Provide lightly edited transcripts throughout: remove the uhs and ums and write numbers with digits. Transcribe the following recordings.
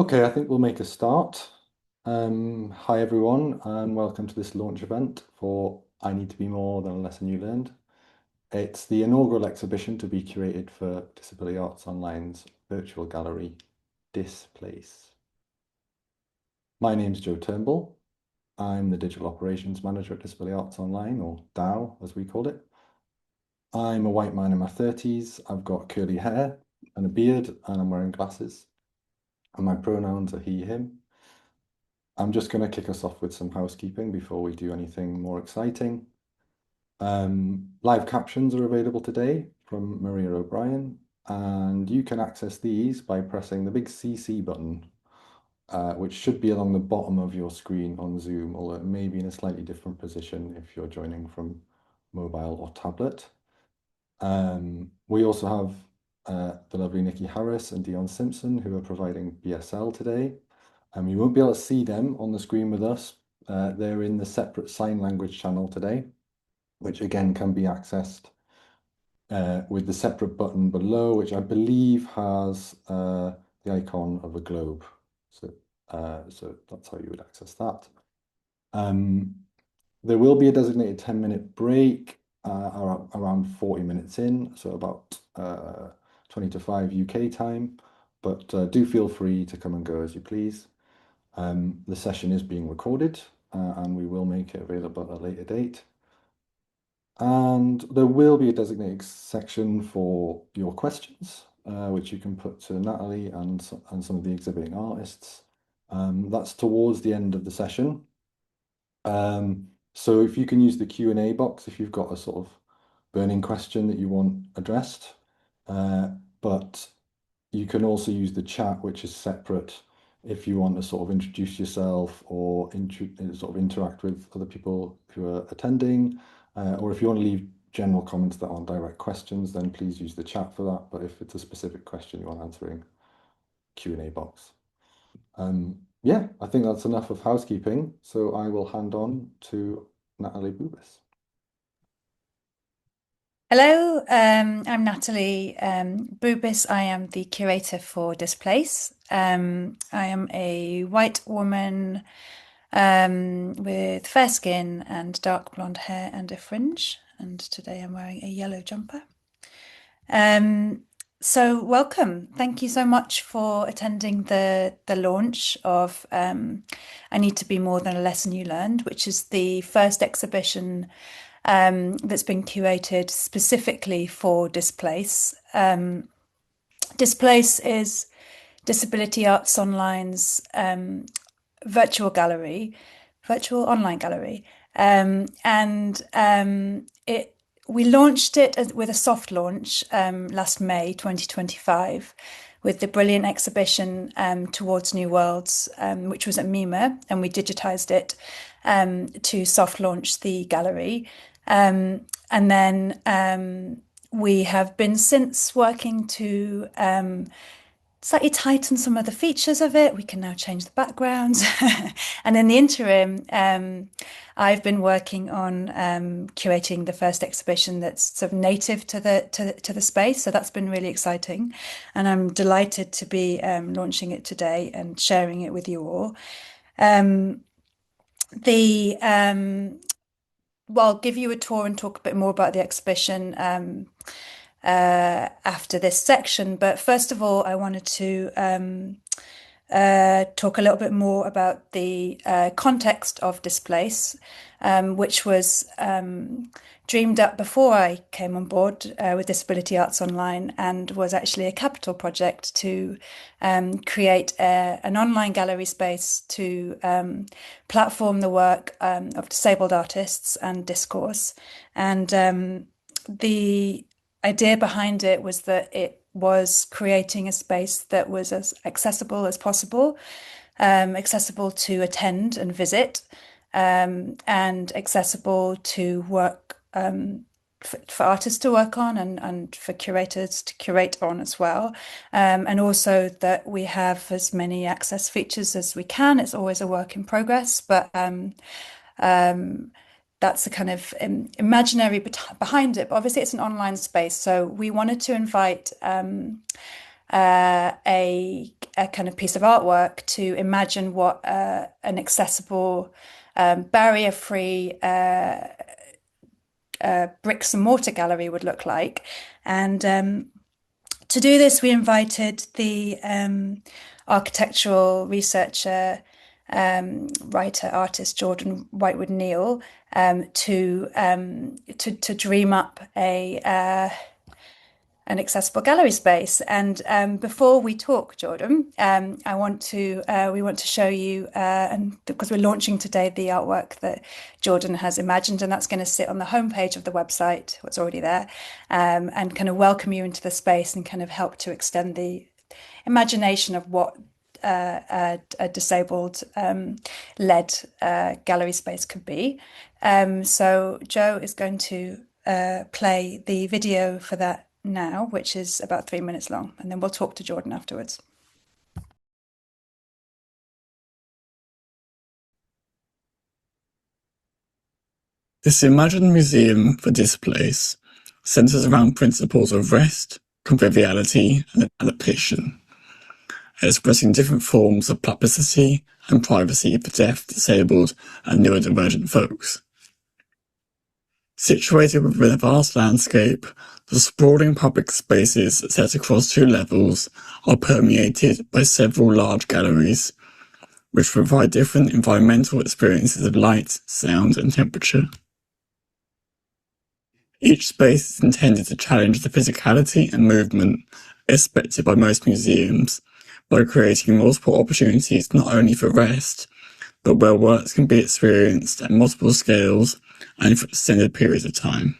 Okay, I think we'll make a start. Hi everyone, and welcome to this launch event for I Need to Be More Than a Lesson You Learned. It's the inaugural exhibition to be curated for Disability Arts Online's virtual gallery, Displace. My name's Joe Turnbull. I'm the Digital Operations Manager at Disability Arts Online, or DAO as we call it. I'm a white man in my 30s. I've got curly hair and a beard, and I'm wearing glasses. And my pronouns are he, him. I'm just going to kick us off with some housekeeping before we do anything more exciting. Live captions are available today from Maria O'Brien, and you can access these by pressing the big CC button, which should be along the bottom of your screen on Zoom, although it may be in a slightly different position if you're joining from mobile or tablet. We also have the lovely Nikki Harris and Dion Simpson who are providing BSL today. You won't be able to see them on the screen with us. They're in the separate sign language channel today, which again can be accessed with the separate button below, which I believe has the icon of a globe. So that's how you would access that. There will be a designated 10-minute break around 40 minutes in, so about 20 to 5 UK time. But do feel free to come and go as you please. The session is being recorded and we will make it available at a later date. And there will be a designated section for your questions, which you can put to Natalie and some of the exhibiting artists. That's towards the end of the session. So if you can use the Q&A box if you've got a sort of burning question that you want addressed, but you can also use the chat, which is separate if you want to sort of introduce yourself or sort of interact with other people who are attending, or if you want to leave general comments that aren't direct questions, then please use the chat for that. But if it's a specific question you want answering, Q&A box. Yeah, I think that's enough of housekeeping. So I will hand on to Nathalie Boobis. Hello, I'm Nathalie Boobis. I am the curator for Displace. I am a white woman with fair skin and dark blonde hair and a fringe. And today I'm wearing a yellow jumper. So welcome. Thank you so much for attending the launch of I Need to Be More Than a Lesson You Learned, which is the first exhibition that's been curated specifically for Displace. Displace is Disability Arts Online's virtual gallery, virtual online gallery, and we launched it with a soft launch last May 2025 with the brilliant exhibition Towards New Worlds, which was at MIMA, and we digitized it to soft launch the gallery. And then we have been since working to slightly tighten some of the features of it. We can now change the backgrounds. And in the interim, I've been working on curating the first exhibition that's sort of native to the space. So that's been really exciting. And I'm delighted to be launching it today and sharing it with you all. Well, I'll give you a tour and talk a bit more about the exhibition after this section. But first of all, I wanted to talk a little bit more about the context of Displace, which was dreamed up before I came on board with Disability Arts Online, and was actually a capital project to create an online gallery space to platform the work of disabled artists and discourse. And the idea behind it was that it was creating a space that was as accessible as possible, accessible to attend and visit, and accessible to work for artists to work on and for curators to curate on as well. And also that we have as many access features as we can. It's always a work in progress, but that's the kind of imaginary behind it. But obviously, it's an online space, so we wanted to invite a kind of piece of artwork to imagine what an accessible, barrier-free bricks and mortar gallery would look like. And to do this, we invited the architectural researcher, writer, artist Jordan Whitewood-Neal to dream up an accessible gallery space. And before we talk, Jordan, we want to show you, and because we're launching today, the artwork that Jordan has imagined, and that's going to sit on the homepage of the website, what's already there, and kind of welcome you into the space and kind of help to extend the imagination of what a disabled led gallery space could be. So Joe is going to play the video for that now, which is about 3 minutes long, and then we'll talk to Jordan afterwards. This imagined museum for displace centers around principles of rest, conviviality, and adaptation, expressing different forms of publicity and privacy for deaf, disabled, and neurodivergent folks. Situated within a vast landscape, the sprawling public spaces set across 2 levels are permeated by several large galleries, which provide different environmental experiences of light, sound, and temperature. Each space is intended to challenge the physicality and movement expected by most museums by creating multiple opportunities not only for rest, but where works can be experienced at multiple scales and for extended periods of time.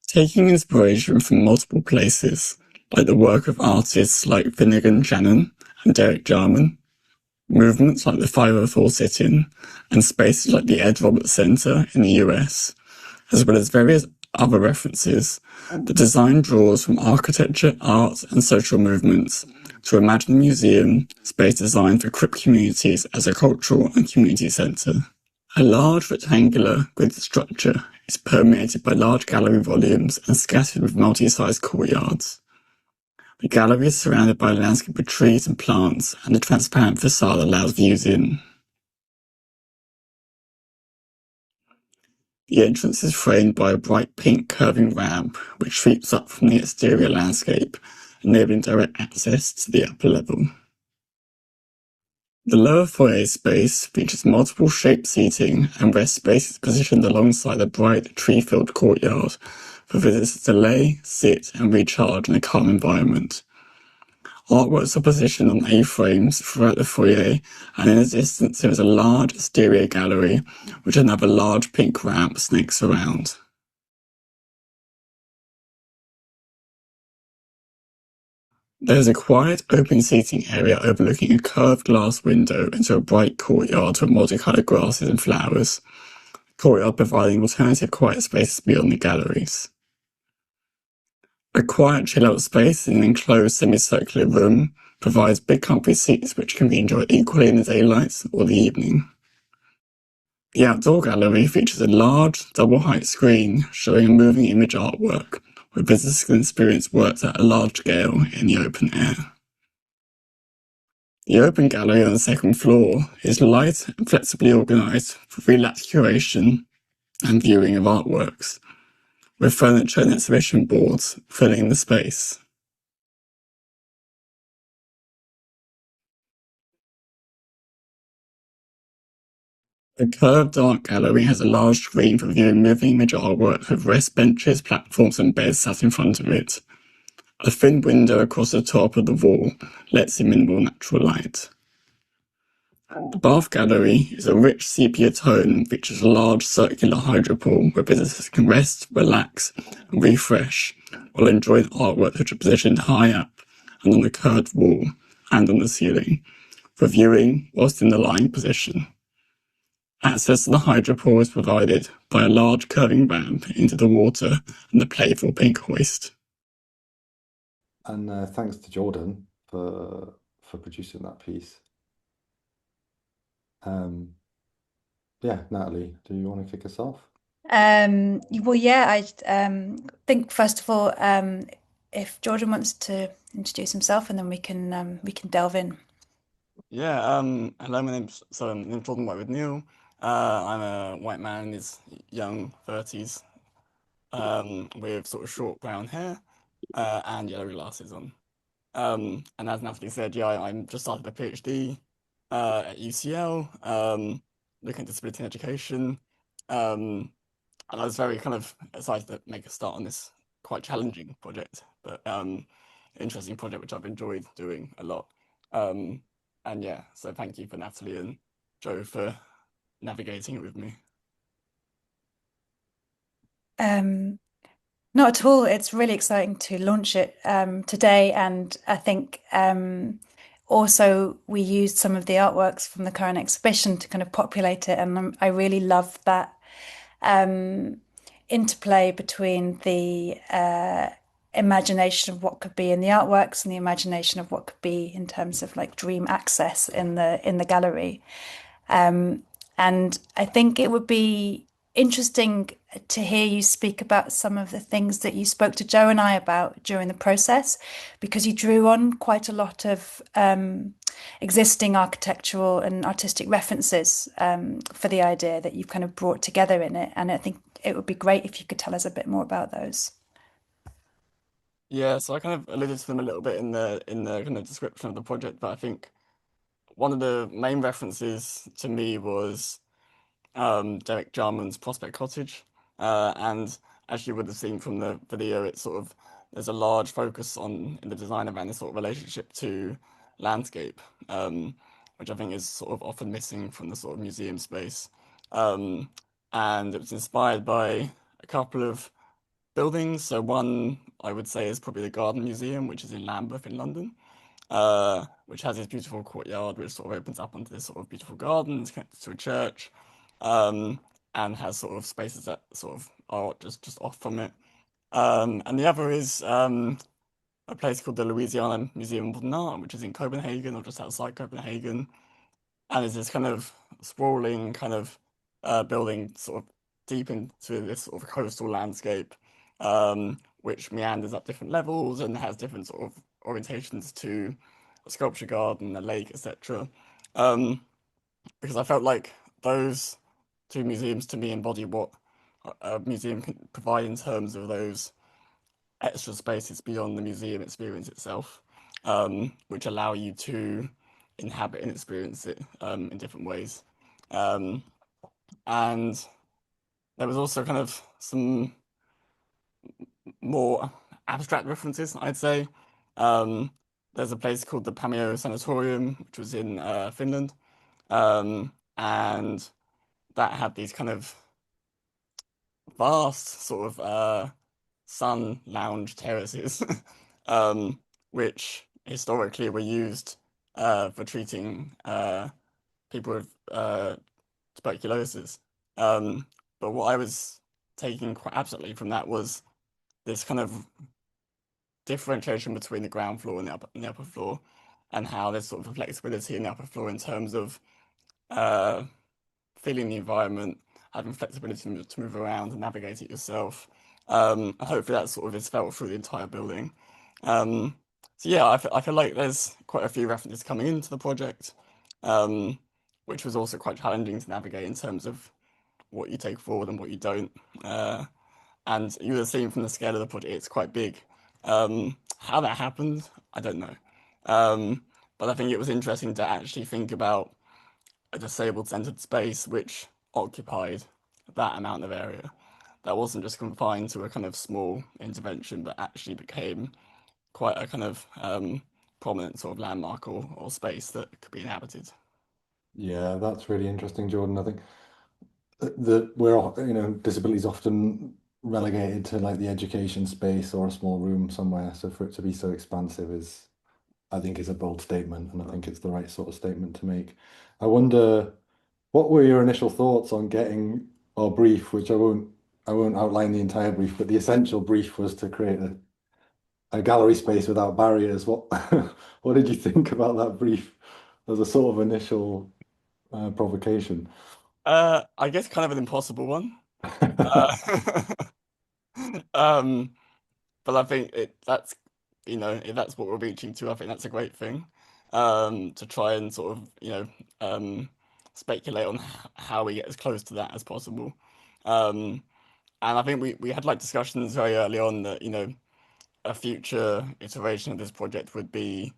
Taking inspiration from multiple places, like the work of artists like Finnegan Shannon and Derek Jarman, movements like the 504 sit-in, and spaces like the Ed Roberts Center in the US, as well as various other references, the design draws from architecture, art, and social movements to imagine a museum space designed for Crip communities as a cultural and community centre. A large rectangular grid structure is permeated by large gallery volumes and scattered with multi-sized courtyards. The gallery is surrounded by a landscape of trees and plants, and a transparent facade allows views in. The entrance is framed by a bright pink curving ramp which sweeps up from the exterior landscape, enabling direct access to the upper level. The lower foyer space features multiple shaped seating and rest spaces positioned alongside a bright tree-filled courtyard for visitors to lay, sit and recharge in a calm environment. Artworks are positioned on A-frames throughout the foyer, and in the distance there is a large exterior gallery which another large pink ramp snakes around. There is a quiet, open seating area overlooking a curved glass window into a bright courtyard with multicolored grasses and flowers, the courtyard providing alternative quiet spaces beyond the galleries. A quiet, chill-out space in an enclosed semicircular room provides big comfy seats which can be enjoyed equally in the daylight or the evening. The outdoor gallery features a large, double-height screen showing a moving image artwork, where visitors can experience works at a large scale in the open air. The open gallery on the second floor is light and flexibly organised for relaxed curation and viewing of artworks, with furniture and exhibition boards filling the space. The curved art gallery has a large screen for viewing moving image artwork with rest benches, platforms and beds sat in front of it. A thin window across the top of the wall lets in minimal natural light. The bath gallery is a rich sepia tone and features a large circular hydropool where visitors can rest, relax and refresh while enjoying artwork which are positioned high up and on the curved wall and on the ceiling for viewing whilst in the lying position. Access to the hydropool is provided by a large curving ramp into the water and the playful pink hoist. And thanks to Jordan for producing that piece. Yeah, Natalie, do you want to kick us off? Well, yeah, I think first of all, if Jordan wants to introduce himself, and then we can delve in. Yeah, hello, my name's Jordan Whitewood-Neal. I'm a white man in his young 30s, with sort of short brown hair, and yellow glasses on. And as Nathalie said, yeah, I'm just started a PhD at UCL, looking at disability in education. Um, and I was very kind of excited to make a start on this quite challenging project, but interesting project which I've enjoyed doing a lot. Um, and yeah, so thank you for Nathalie and Joe for navigating it with me. Um, Not at all. It's really exciting to launch it today, and I think also we used some of the artworks from the current exhibition to kind of populate it, and I really love that um, interplay between the imagination of what could be in the artworks and the imagination of what could be in terms of like dream access in the gallery. And I think it would be interesting to hear you speak about some of the things that you spoke to Joe and I about during the process, because you drew on quite a lot of existing architectural and artistic references for the idea that you've kind of brought together in it. And I think it would be great if you could tell us a bit more about those. Yeah, so I kind of alluded to them a little bit in the kind of description of the project, but I think one of the main references to me was Derek Jarman's Prospect Cottage. And as you would have seen from the video, it's sort of there's a large focus on in the design around this sort of relationship to landscape, which I think is sort of often missing from the sort of museum space. Um, and it was inspired by a couple of buildings. So one I would say is probably the Garden Museum, which is in Lambeth in London, which has this beautiful courtyard which sort of opens up onto this sort of beautiful garden, it's connected to a church, um, and has sort of spaces that sort of are just off from it. And the other is a place called the Louisiana Museum of Modern Art, which is in Copenhagen or just outside Copenhagen, and it's this kind of sprawling kind of building sort of deep into this sort of coastal landscape, which meanders up different levels and has different sort of orientations to a sculpture garden, a lake, etc. Um, because I felt like those two museums to me embody what a museum can provide in terms of those extra spaces beyond the museum experience itself, which allow you to inhabit and experience it in different ways. Um, and there was also kind of some more abstract references, I'd say. Um, there's a place called the Pamio Sanatorium, which was in Finland, and that had these kind of vast sort of sun lounge terraces, which historically were used for treating people with tuberculosis. Um, but what I was taking quite absently from that was this kind of differentiation between the ground floor and the upper floor, and how there's sort of a flexibility in the upper floor in terms of uh, feeling the environment, having flexibility to move around and navigate it yourself. And hopefully that sort of is felt through the entire building. Um, so yeah, I feel like there's quite a few references coming into the project, um, which was also quite challenging to navigate in terms of what you take forward and what you don't. And you would have seen from the scale of the project, it's quite big. How that happened, I don't know. But I think it was interesting to actually think about a disabled centered space which occupied that amount of area. That wasn't just confined to a kind of small intervention, but actually became quite a kind of prominent sort of landmark or space that could be inhabited. Yeah, that's really interesting, Jordan. I think that disability is often relegated to like the education space or a small room somewhere. So for it to be so expansive is, I think, is a bold statement, and I think it's the right sort of statement to make. I wonder, what were your initial thoughts on getting our brief, which I won't outline the entire brief, but the essential brief was to create a gallery space without barriers. What what did you think about that brief as a sort of initial provocation? I guess kind of an impossible one. Uh, um, but I think that's if that's what we're reaching to, I think that's a great thing. To try and sort of, speculate on how we get as close to that as possible. Um, and I think we had like discussions very early on that, a future iteration of this project would be,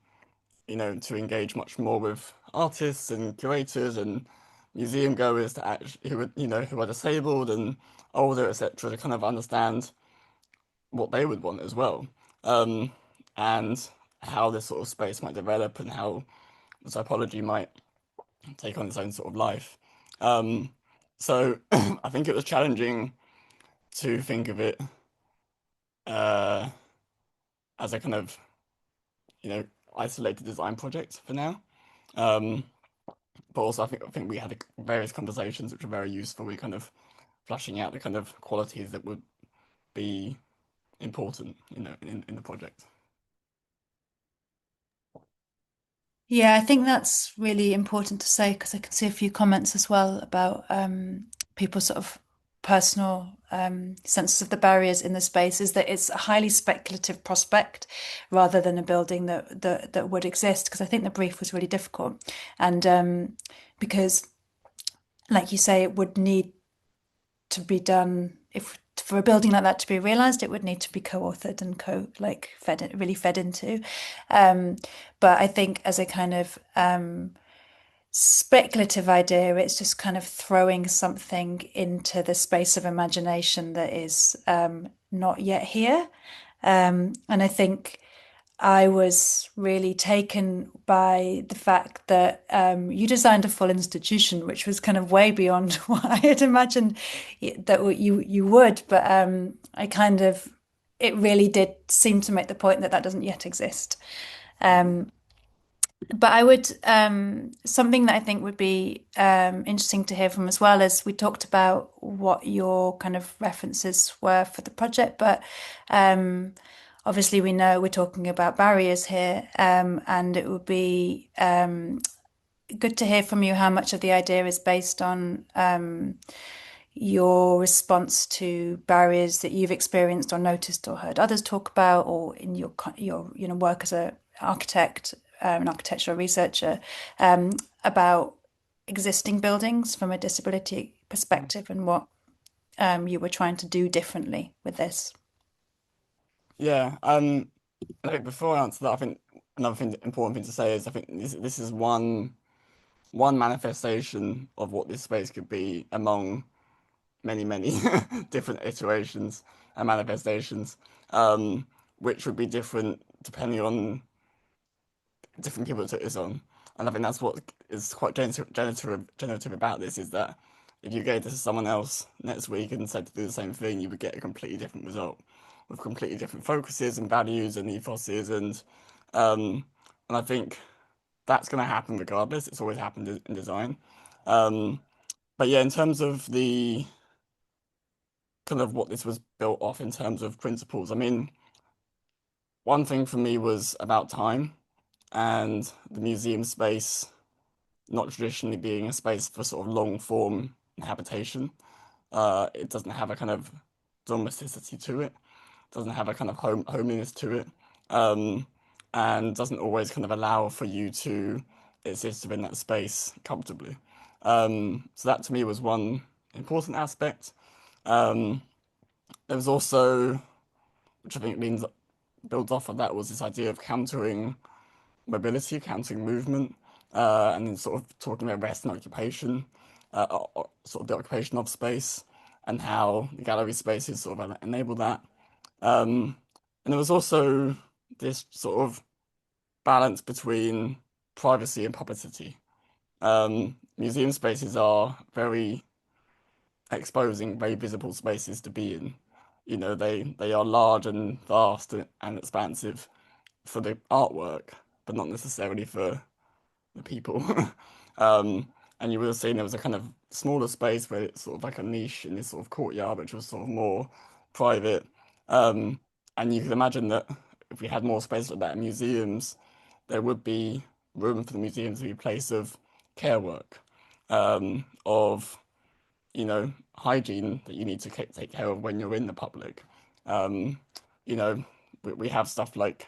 to engage much more with artists and curators and museum goers to actually who are disabled and older, etc., to kind of understand what they would want as well, and how this sort of space might develop and how the typology might take on its own sort of life. So I think it was challenging to think of it uh, as a kind of isolated design project for now. Um, but also I think we had various conversations which were very useful. We kind of fleshing out the kind of qualities that would be important, in the project. Yeah, I think that's really important to say because I can see a few comments as well about people's sort of personal senses of the barriers in the space. Is that it's a highly speculative prospect rather than a building that would exist. Because I think the brief was really difficult, and because, like you say, it would need to be done if for a building like that to be realized, it would need to be co-authored and really fed into. But I think as a kind of speculative idea, it's just kind of throwing something into the space of imagination that is not yet here. And I think I was really taken by the fact that you designed a full institution, which was kind of way beyond what I had imagined that you would. But it really did seem to make the point that that doesn't yet exist. But I would, something that I think would be interesting to hear from as well as we talked about what your kind of references were for the project, but obviously we know we're talking about barriers here, and it would be good to hear from you how much of the idea is based on your response to barriers that you've experienced or noticed or heard others talk about, or in your work as an architect, an architectural researcher, about existing buildings from a disability perspective and what you were trying to do differently with this. Yeah. I think before I answer that, I think another important thing to say is I think this is one manifestation of what this space could be among many, many different iterations and manifestations, which would be different depending on different people it is on. And I think that's what is quite generative about this, is that if you gave this to someone else next week and said to do the same thing, you would get a completely different result with completely different focuses and values and ethoses, um, and I think that's going to happen regardless. It's always happened in design. But yeah, in terms of the kind of what this was built off in terms of principles, I mean, one thing for me was about time and the museum space not traditionally being a space for sort of long form habitation. It doesn't have a kind of domesticity to it, doesn't have a kind of homeliness to it, um, and doesn't always kind of allow for you to exist within that space comfortably. So that to me was one important aspect. Um, there was also, which I think means builds off of that, was this idea of countering mobility, countering movement, and then sort of talking about rest and occupation, sort of the occupation of space, and how the gallery spaces sort of enable that. And there was also this sort of balance between privacy and publicity. Museum spaces are very exposing, very visible spaces to be in. They are large and vast and expansive for the artwork, but not necessarily for the people. um, and you would have seen there was a kind of smaller space where it's sort of like a niche in this sort of courtyard, which was sort of more private. And you can imagine that if we had more space like that in museums, there would be room for the museum to be a place of care work, of hygiene that you need to take care of when you're in the public. Um, you know, we have stuff like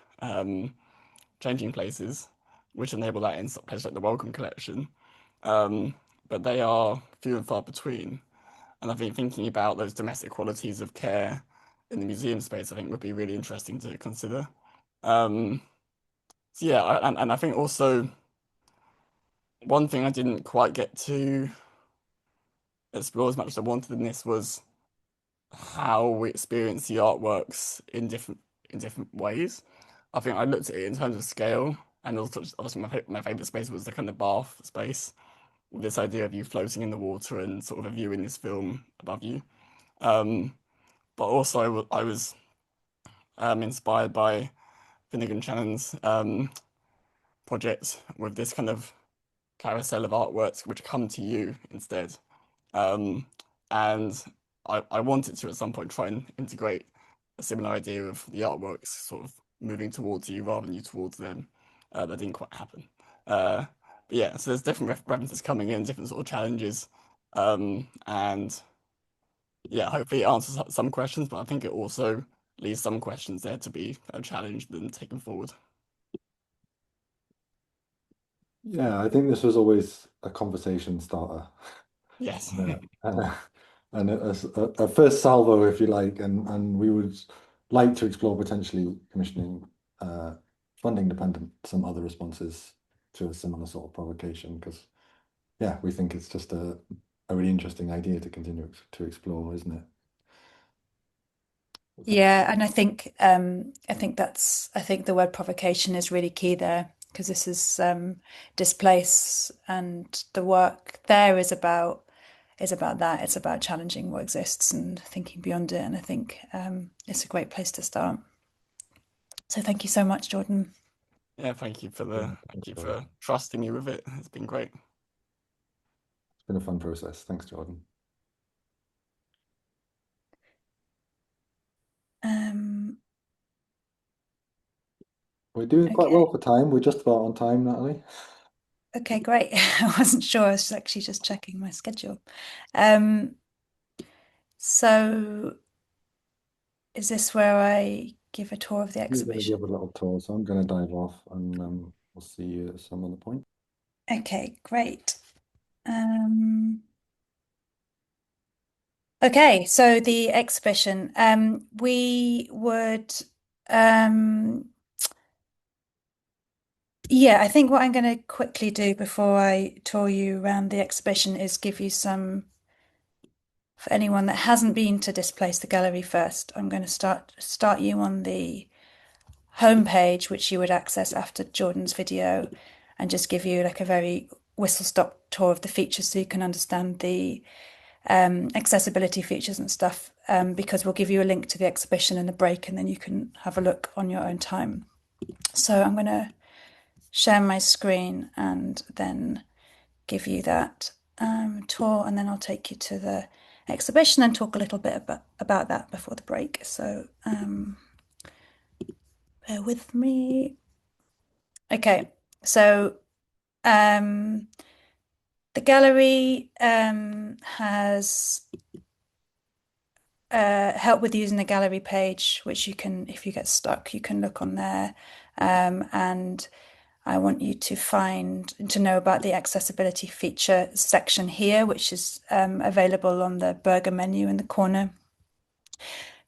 changing places, which enable that in places like the Welcome Collection. But they are few and far between. And I think thinking about those domestic qualities of care in the museum space, I think would be really interesting to consider. So yeah, and I think also one thing I didn't quite get to explore as much as I wanted in this was how we experience the artworks in different ways. I think I looked at it in terms of scale, and also obviously my favorite space was the kind of bath space, with this idea of you floating in the water and sort of a view in this film above you. But also I was inspired by Finnegan Shannon's project with this kind of carousel of artworks which come to you instead. And I wanted to at some point try and integrate a similar idea of the artworks sort of moving towards you rather than you towards them. That didn't quite happen. But yeah, so there's different references coming in, different sort of challenges. And yeah, hopefully it answers some questions, but I think it also leaves some questions there to be challenged and taken forward. Yeah, I think this was always a conversation starter. Yes. Uh, and a first salvo, if you like, and we would like to explore potentially commissioning funding dependent some other responses to a similar sort of provocation, because yeah, we think it's just a really interesting idea to continue to explore, isn't it? Yeah, and I think the word provocation is really key there, because this is displace, and the work there is about that. It's about challenging what exists and thinking beyond it. And I think it's a great place to start. So thank you so much, Jordan. Yeah, thank you Thanks for trusting me with it. It's been great. It's been a fun process. Thanks, Jordan. We're doing quite well Okay. for time. We're just about on time, Natalie. Okay, great. I wasn't sure. I was actually just checking my schedule. Um, so is this where I give a tour of the You're going to exhibition? give a little tour, so I'm going to dive off, and we'll see you at some other point. Okay, great. Okay, so the exhibition. We would yeah, I think what I'm going to quickly do before I tour you around the exhibition is give you some, for anyone that hasn't been to Displace the Gallery first, I'm going to start you on the homepage, which you would access after Jordan's video, and just give you like a very whistle-stop tour of the features so you can understand the accessibility features and stuff, because we'll give you a link to the exhibition in the break, and then you can have a look on your own time. So I'm going to share my screen and then give you that tour, and then I'll take you to the exhibition and talk a little bit about that before the break. So bear with me. Okay, so the gallery has help with using the gallery page, which you can, if you get stuck, you can look on there. And I want you to know about the accessibility feature section here, which is available on the burger menu in the corner,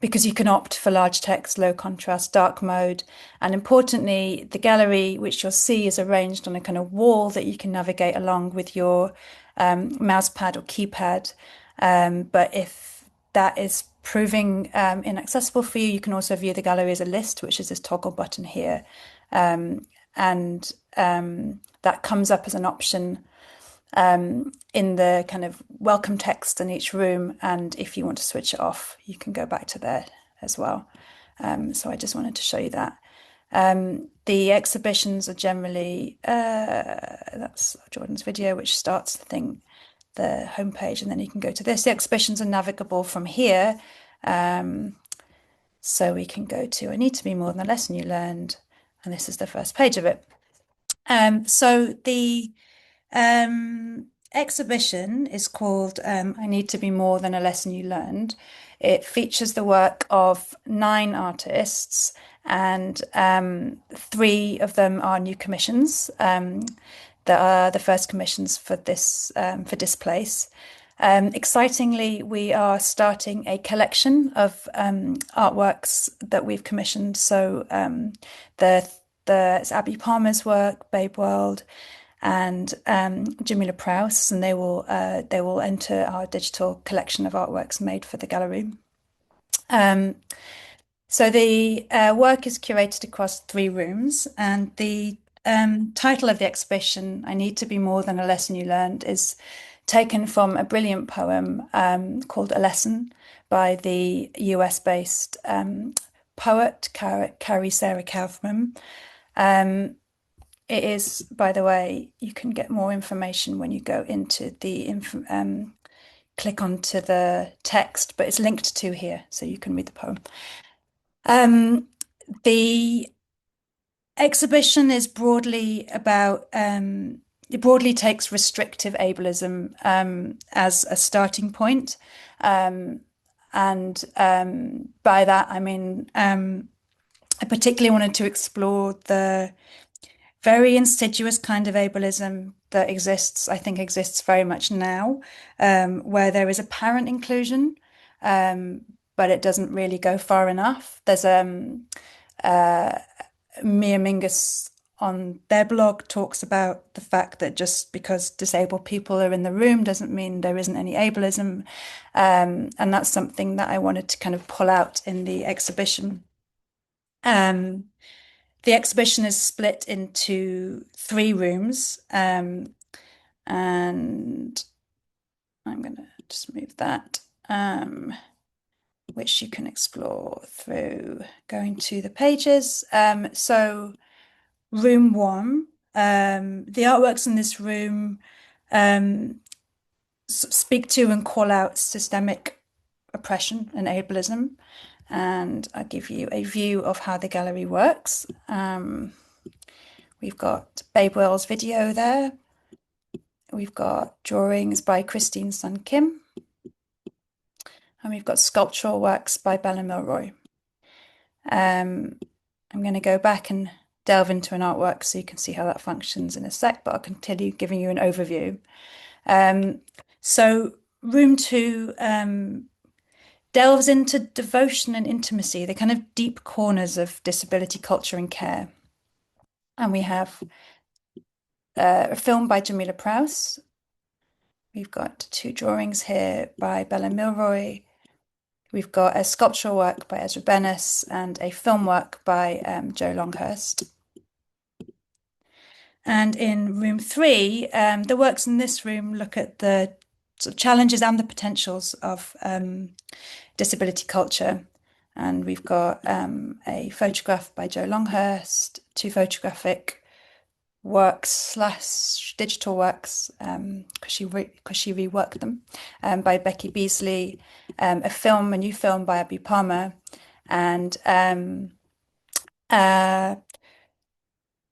because you can opt for large text, low contrast, dark mode. And importantly, the gallery, which you'll see, is arranged on a kind of wall that you can navigate along with your mouse pad or keypad. But if that is proving inaccessible for you, you can also view the gallery as a list, which is this toggle button here. And that comes up as an option in the kind of welcome text in each room. And if you want to switch it off, you can go back to there as well. So I just wanted to show you that. The exhibitions are generally, that's Jordan's video, which starts the homepage, and then you can go to this. The exhibitions are navigable from here. So we can go to I Need to Be More Than a Lesson You Learned, and this is the first page of it. So the exhibition is called I Need to Be More Than a Lesson You Learned. It features the work of 9 artists, and 3 of them are new commissions that are the first commissions for this for Displace. Excitingly, we are starting a collection of artworks that we've commissioned. So it's Abi Palmer's work, Babe World, and Jamila Prowse, and they will enter our digital collection of artworks made for the gallery. So the work is curated across 3 rooms, and the title of the exhibition, I Need to Be More Than a Lesson You Learned, is taken from a brilliant poem called A Lesson by the US-based poet Carrie Sarah Kaufman. It is, by the way, you can get more information when you go into the click onto the text, but it's linked to here, so you can read the poem. The exhibition is broadly about it broadly takes restrictive ableism as a starting point, and by that I mean I particularly wanted to explore the very insidious kind of ableism that I think exists very much now, where there is apparent inclusion, but it doesn't really go far enough. There's Mia Mingus on their blog talks about the fact that just because disabled people are in the room doesn't mean there isn't any ableism, and that's something that I wanted to kind of pull out in the exhibition. The exhibition is split into 3 rooms, and I'm going to just move that, which you can explore through going to the pages. So room 1, the artworks in this room speak to and call out systemic oppression and ableism. And I'll give you a view of how the gallery works. We've got Babe World's video there. We've got drawings by Christine Sun Kim. And we've got sculptural works by Bella Milroy. I'm going to go back and delve into an artwork so you can see how that functions in a sec, but I'll continue giving you an overview. So room 2 delves into devotion and intimacy, the kind of deep corners of disability culture and care. And we have a film by Jamila Prowse. We've got 2 drawings here by Bella Milroy. We've got a sculptural work by Ezra Benus and a film work by Joe Longhurst. And in room 3, the works in this room look at the sort of challenges and the potentials of disability culture. And we've got a photograph by Joe Longhurst, 2 photographic works / digital works, because she reworked them, by Becky Beasley, a new film by Abi Palmer, and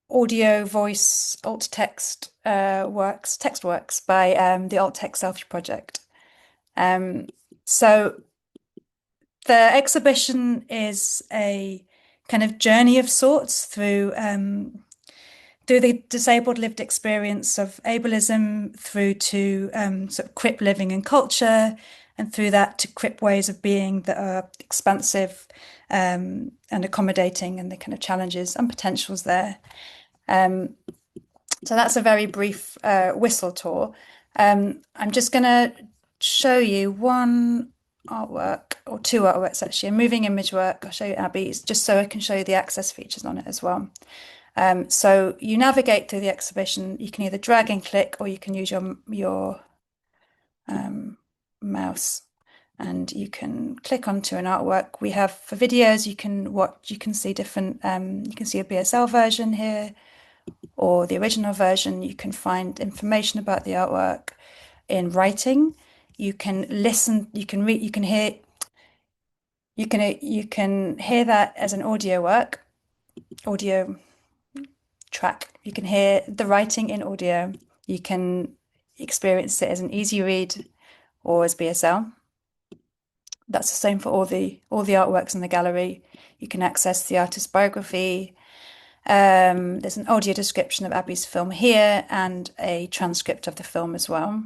audio, voice, alt text works by the Alt Text Selfie Project. So the exhibition is a kind of journey of sorts through the disabled lived experience of ableism, through to sort of crip living and culture, and through that to crip ways of being that are expansive and accommodating, and the kind of challenges and potentials there. So that's a very brief whistle tour. I'm just going to show you one artwork, or 2 artworks actually, a moving image work. I'll show you Abby's, just so I can show you the access features on it as well. So you navigate through the exhibition. You can either drag and click, or you can use your mouse, and you can click onto an artwork. We have, for videos, you can see different, you can see a BSL version here, or the original version. You can find information about the artwork in writing. You can listen, you can read, you can hear that as an audio track. You can hear the writing in audio. You can experience it as an easy read or as BSL. that's the same for all the artworks in the gallery. You can access the artist's biography. There's an audio description of Abi's film here and a transcript of the film as well.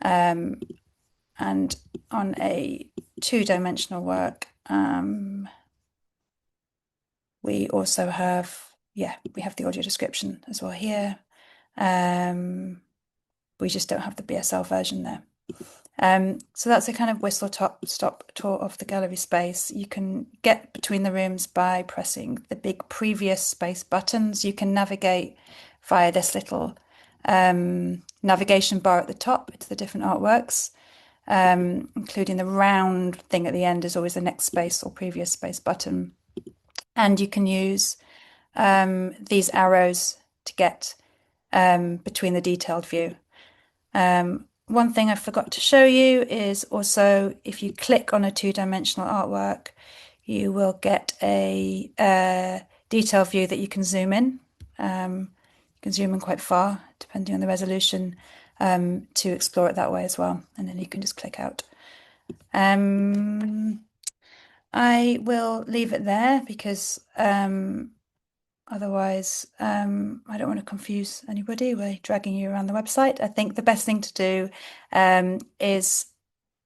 And on a two-dimensional work, we also have, we have the audio description as well here. We just don't have the BSL version there. So that's a kind of whistle-stop tour of the gallery space. You can get between the rooms by pressing the big previous space buttons. You can navigate via this little navigation bar at the top to the different artworks, including the round thing at the end is always the next space or previous space button. And you can use these arrows to get between the detailed view. One thing I forgot to show you is also if you click on a two-dimensional artwork, you will get a detail view that you can zoom in. You can zoom in quite far, depending on the resolution, to explore it that way as well. And then you can just click out. I will leave it there because otherwise, I don't want to confuse anybody by dragging you around the website. I think the best thing to do is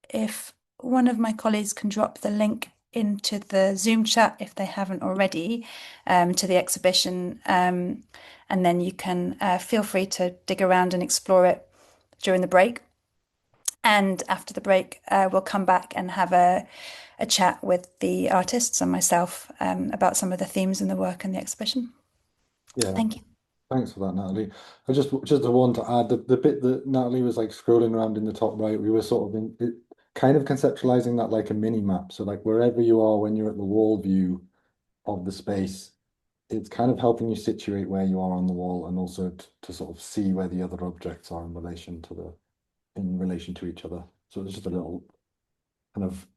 if one of my colleagues can drop the link into the Zoom chat, if they haven't already, to the exhibition, and then you can feel free to dig around and explore it during the break. And after the break, we'll come back and have a chat with the artists and myself about some of the themes in the work and the exhibition. Yeah. Thank you. Thanks for that, Natalie. I just want to add the bit that Natalie was like scrolling around in the top right, we were sort of kind of conceptualizing that like a mini map. So like wherever you are when you're at the wall view of the space, it's kind of helping you situate where you are on the wall and also to sort of see where the other objects are in relation to each other. So it's just a little kind of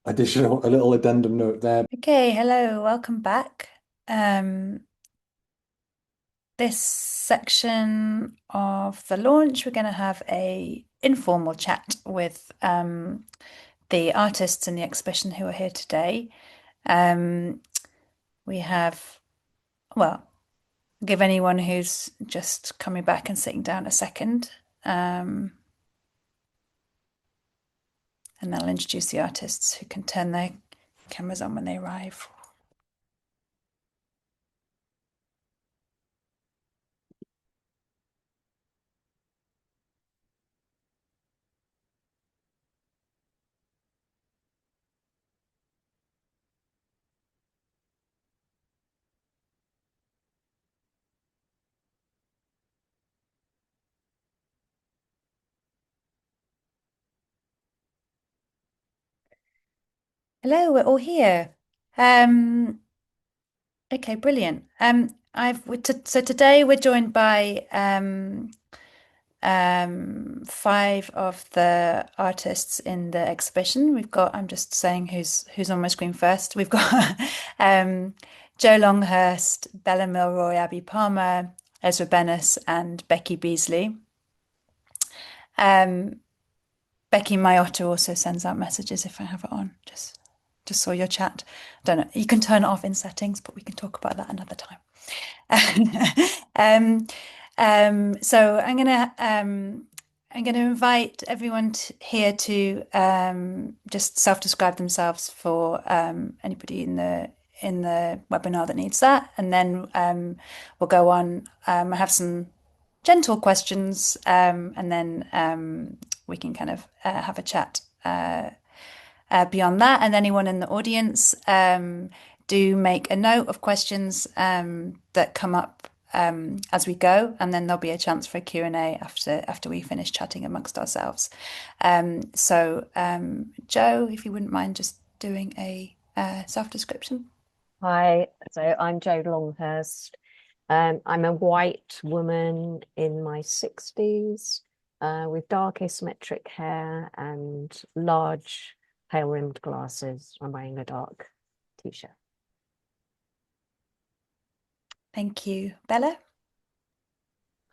a little addendum note there. Okay, hello, welcome back. This section of the launch, we're going to have a informal chat with the artists in the exhibition who are here today. We have, well, give anyone who's just coming back and sitting down a second, and I'll introduce the artists who can turn their cameras on when they arrive. Hello, we're all here. Okay, brilliant. So today we're joined by 5 of the artists in the exhibition. I'm just saying who's on my screen first. We've got Joe Longhurst, Bella Milroy, Abi Palmer, Ezra Benus, and Becky Beasley. Becky Mayotta also sends out messages if I have it on. Just saw your chat. Don't know. You can turn it off in settings, but we can talk about that another time. So I'm gonna invite everyone here to just self-describe themselves for anybody in the webinar that needs that, and then we'll go on. I have some gentle questions, and then we can kind of have a chat beyond that. And anyone in the audience, do make a note of questions that come up as we go, and then there'll be a chance for a Q&A after we finish chatting amongst ourselves. So Joe, if you wouldn't mind just doing a self-description. Hi, so I'm Jo Longhurst. I'm a white woman in my 60s with dark asymmetric hair and large pale rimmed glasses. I'm wearing a dark t-shirt. Thank you. Bella?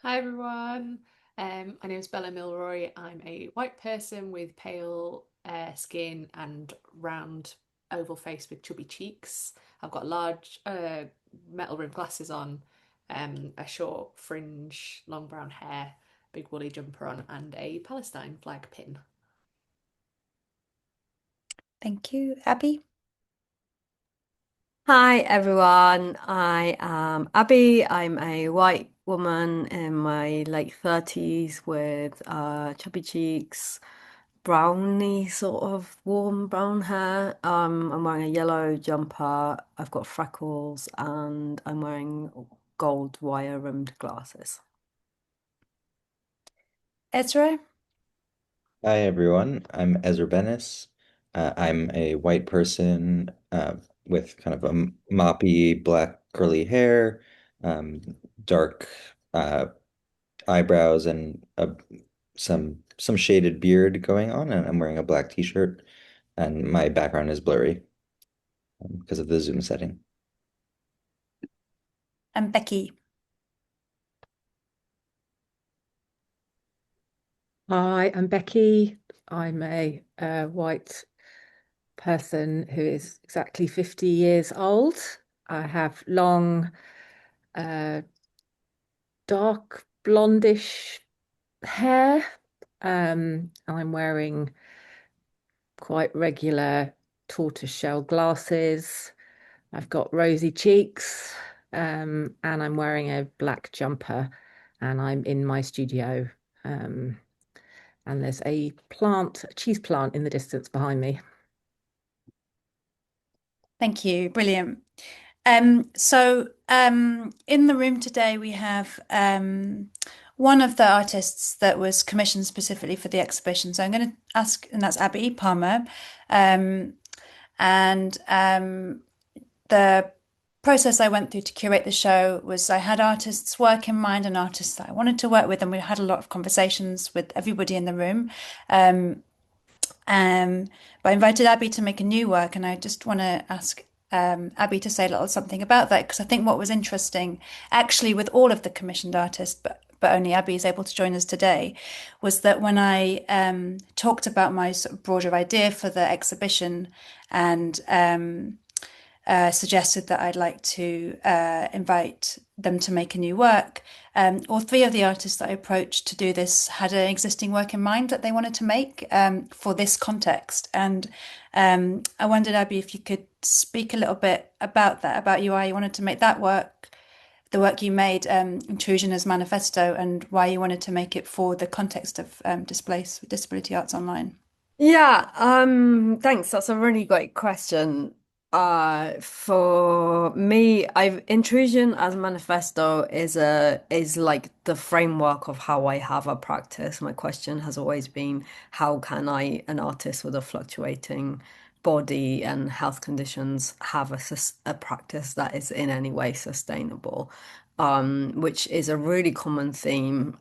Hi everyone, my name is Bella Milroy. I'm a white person with pale skin and round oval face with chubby cheeks. I've got large metal rimmed glasses on, a short fringe, long brown hair, big woolly jumper on, and a Palestine flag pin. Thank you. Abi? Hi everyone, I am Abby. I'm a white woman in my late 30s with chubby cheeks, browny sort of warm brown hair. I'm wearing a yellow jumper, I've got freckles, and I'm wearing gold wire rimmed glasses. Ezra? Hi everyone, I'm Ezra Benus. I'm a white person with kind of a moppy black curly hair, um, dark uh, eyebrows, and some shaded beard going on. And I'm wearing a black t-shirt, and my background is blurry because of the Zoom setting. And Becky? Hi, I'm Becky. I'm a white person who is exactly 50 years old. I have long, dark blondish hair. And I'm wearing quite regular tortoiseshell glasses. I've got rosy cheeks, and I'm wearing a black jumper, and I'm in my studio. And there's a cheese plant in the distance behind me. Thank you. Brilliant. In the room today we have one of the artists that was commissioned specifically for the exhibition. So I'm going to ask, and that's Abi Palmer. The process I went through to curate the show was I had artists' work in mind and artists that I wanted to work with, and we had a lot of conversations with everybody in the room. But I invited Abi to make a new work, and I just want to ask Abi to say a little something about that, because I think what was interesting, actually, with all of the commissioned artists, but only Abi is able to join us today, was that when I talked about my sort of broader idea for the exhibition and suggested that I'd like to invite them to make a new work. All three of the artists that I approached to do this had an existing work in mind that they wanted to make for this context. And I wondered, Abi, if you could speak a little bit about that, about why you wanted to make that work, the work you made, Intrusion as Manifesto, and why you wanted to make it for the context of disability arts online. Yeah, thanks. That's a really great question. For me, I've Intrusion as Manifesto is like the framework of how I have a practice. My question has always been, how can an artist with a fluctuating body and health conditions, have a practice that is in any way sustainable? Which is a really common theme.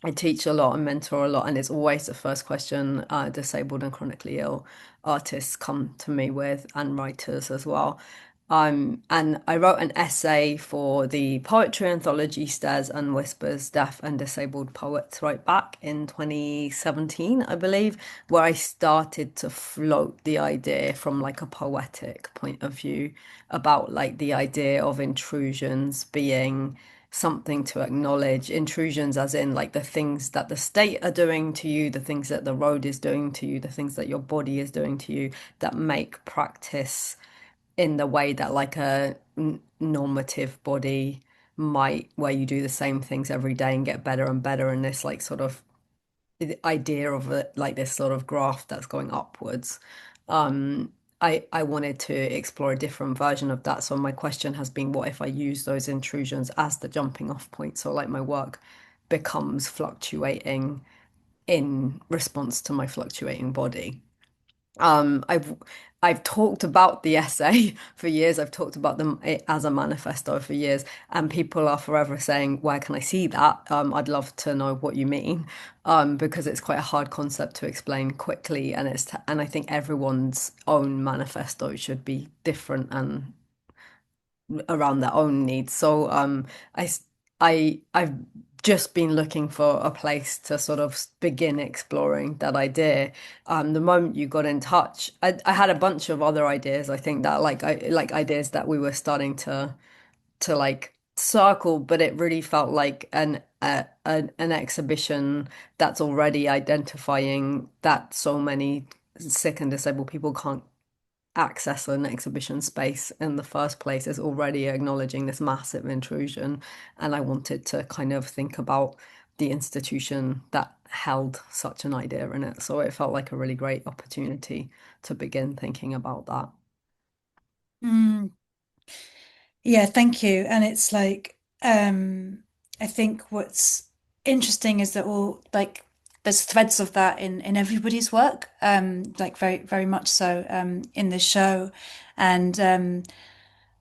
I teach a lot and mentor a lot, and it's always the first question disabled and chronically ill artists come to me with, and writers as well. And I wrote an essay for the poetry anthology Stares and Whispers, Deaf and Disabled Poets Write Back in 2017, I believe, where I started to float the idea from like a poetic point of view about like the idea of intrusions being something to acknowledge. Intrusions as in like the things that the state are doing to you, the things that the road is doing to you, the things that your body is doing to you, that make practice in the way that like a normative body might, where you do the same things every day and get better and better, and this like sort of idea of like this sort of graph that's going upwards. I wanted to explore a different version of that. So my question has been, what if I use those intrusions as the jumping off point? So like my work becomes fluctuating in response to my fluctuating body. I've talked about the essay for years. I've talked about them as a manifesto for years, and people are forever saying, "Where can I see that?" I'd love to know what you mean, because it's quite a hard concept to explain quickly, and and I think everyone's own manifesto should be different and around their own needs. So I've just been looking for a place to sort of begin exploring that idea. The moment you got in touch, I had a bunch of other ideas. I think that like ideas that we were starting to like circle, but it really felt like an exhibition that's already identifying that so many sick and disabled people can't access an exhibition space in the first place, is already acknowledging this massive intrusion. And I wanted to kind of think about the institution that held such an idea in it. So it felt like a really great opportunity to begin thinking about that. Yeah, thank you. And it's like, I think what's interesting is that all like there's threads of that in everybody's work, like very, very much so, in this show. And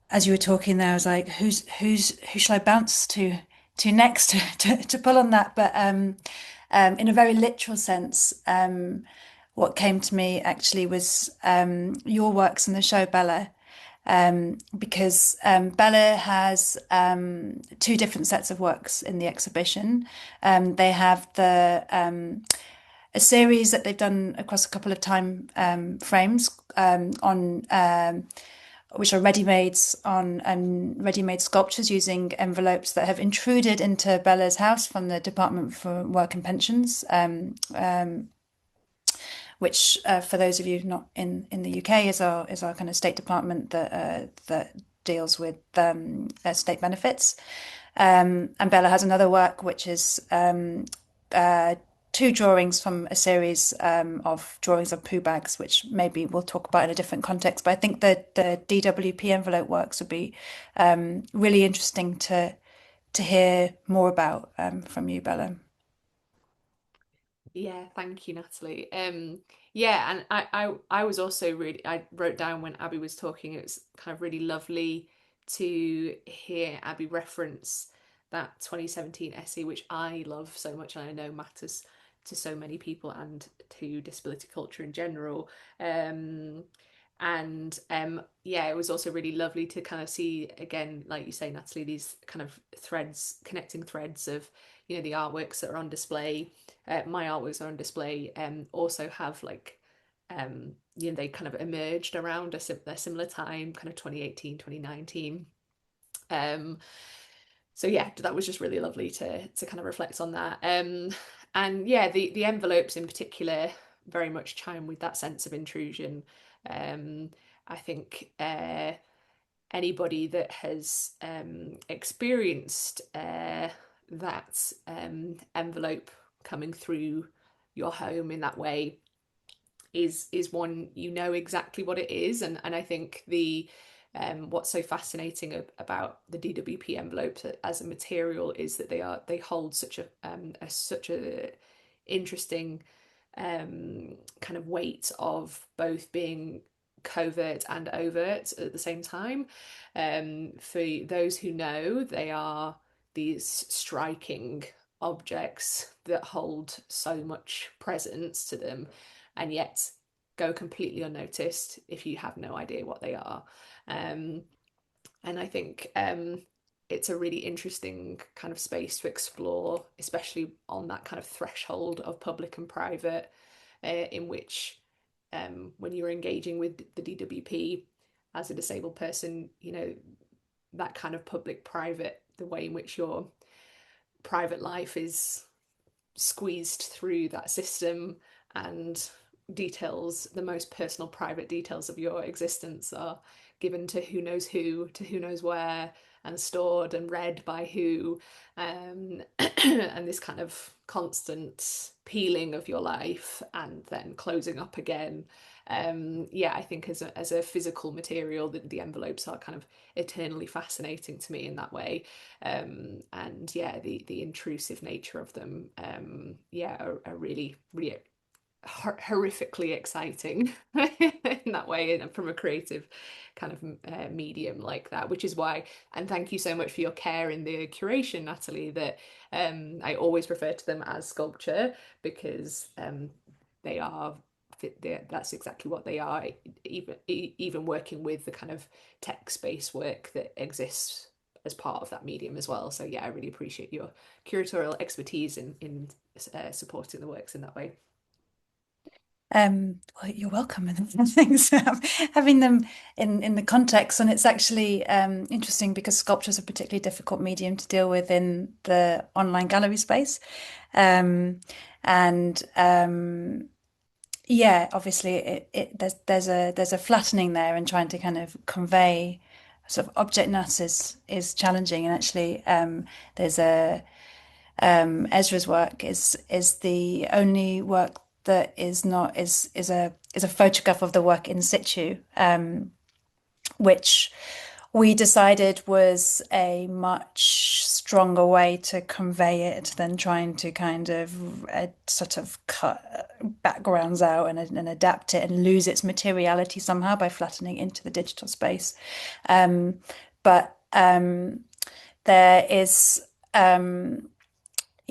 as you were talking there, I was like, who shall I bounce to next to pull on that? But in a very literal sense, what came to me actually was your works in the show, Bella. Because Bella has two different sets of works in the exhibition. They have a series that they've done across a couple of time frames on which are ready-mades on ready-made sculptures using envelopes that have intruded into Bella's house from the Department for Work and Pensions. Which, for those of you not in the UK, is our kind of state department that deals with state benefits. And Bella has another work which is two drawings from a series of drawings of poo bags, which maybe we'll talk about in a different context. But I think that the DWP envelope works would be really interesting to hear more about from you, Bella. Yeah, thank you, Natalie. Yeah, and I was also really, I wrote down when Abi was talking, it was kind of really lovely to hear Abi reference that 2017 essay, which I love so much and I know matters to so many people and to disability culture in general. And yeah, it was also really lovely to kind of see again, like you say, Natalie, these kind of threads, connecting threads of, you know, the artworks that are on display. My artworks are on display, also have like, you know, they kind of emerged around a similar time, kind of 2018, 2019. So yeah, that was just really lovely to kind of reflect on that. And yeah, the envelopes in particular very much chime with that sense of intrusion. I think anybody that has experienced that envelope coming through your home in that way is one, you know exactly what it is. And I think the what's so fascinating about the DWP envelopes as a material is that they hold such a interesting kind of weight of both being covert and overt at the same time. For those who know, they are these striking objects that hold so much presence to them and yet go completely unnoticed if you have no idea what they are. And I think it's a really interesting kind of space to explore, especially on that kind of threshold of public and private, in which when you're engaging with the DWP as a disabled person, you know, that kind of public private, the way in which your private life is squeezed through that system, and details, the most personal private details of your existence are given to who knows who, to who knows where, and stored and read by who, and this kind of constant peeling of your life and then closing up again. Yeah, I think as a physical material, the envelopes are kind of eternally fascinating to me in that way. And yeah, the intrusive nature of them, yeah, are really, really horrifically exciting in that way, and from a creative kind of medium like that, which is why, and thank you so much for your care in the curation, Natalie, that I always refer to them as sculpture, because they are, that's exactly what they are. Even working with the kind of text-based work that exists as part of that medium as well. So yeah, I really appreciate your curatorial expertise in supporting the works in that way. Well, you're welcome. And thanks for having them in the context. And it's actually interesting because sculpture is a particularly difficult medium to deal with in the online gallery space. Yeah, obviously there's a flattening there, and trying to kind of convey sort of objectness is challenging. And actually there's a Ezra's work is the only work that is not is a photograph of the work in situ, which we decided was a much stronger way to convey it than trying to kind of sort of cut backgrounds out and adapt it and lose its materiality somehow by flattening into the digital space. But there is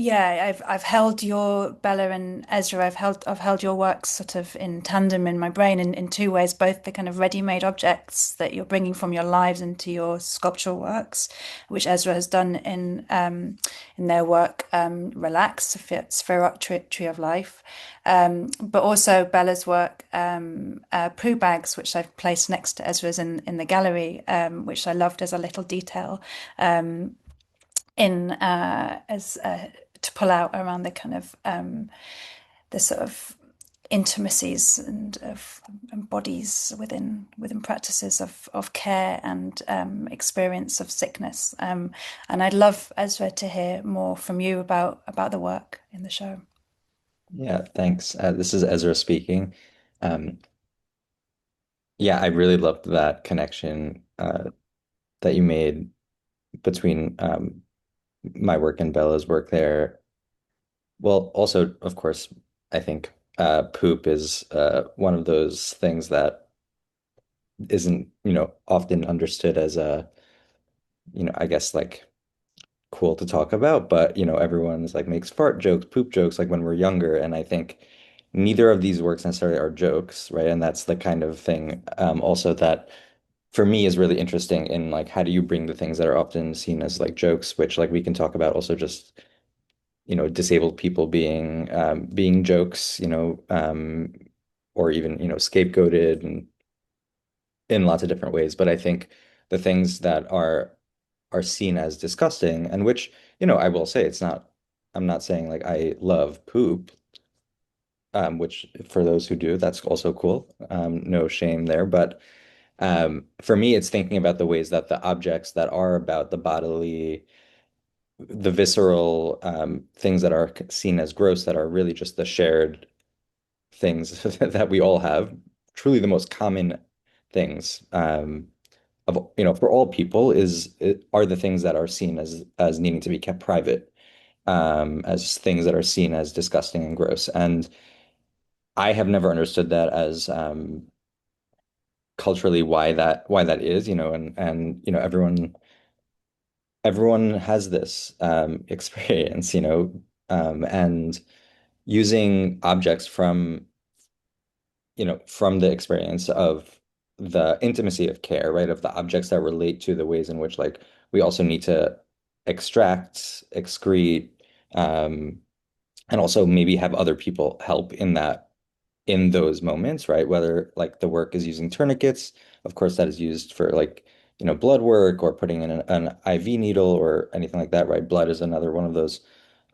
yeah, I've held your Bella and Ezra. I've held your works sort of in tandem in my brain in two ways, both the kind of ready-made objects that you're bringing from your lives into your sculptural works, which Ezra has done in their work Relax, Spherotry of Life, but also Bella's work Poo Bags, which I've placed next to Ezra's in the gallery, which I loved as a little detail in as to pull out around the kind of the sort of intimacies and bodies within practices of care and experience of sickness. And I'd love, Ezra, to hear more from you about the work in the show. Yeah, thanks. This is Ezra speaking. Yeah, I really loved that connection that you made between my work and Bella's work there. Well, also, of course, I think poop is one of those things that isn't, often understood as I guess like cool to talk about, but everyone's like makes fart jokes, poop jokes like when we're younger, and I think neither of these works necessarily are jokes, right? And that's the kind of thing also that for me is really interesting in like how do you bring the things that are often seen as like jokes, which like we can talk about also just disabled people being jokes, or even scapegoated and in lots of different ways. But I think the things that are seen as disgusting, and which I will say it's not. I'm not saying like I love poop, which for those who do, that's also cool. No shame there, but for me, it's thinking about the ways that the objects that are about the bodily, the visceral things that are seen as gross, that are really just the shared things that we all have, truly the most common things of for all people are the things that are seen as needing to be kept private, as things that are seen as disgusting and gross. And I have never understood that as culturally why that is, and everyone has this experience, and using objects from the experience of the intimacy of care, right? Of the objects that relate to the ways in which like we also need to extract, excrete, and also maybe have other people help in those moments, right? Whether like the work is using tourniquets, of course, that is used for like, blood work or putting in an IV needle or anything like that, right? Blood is another one of those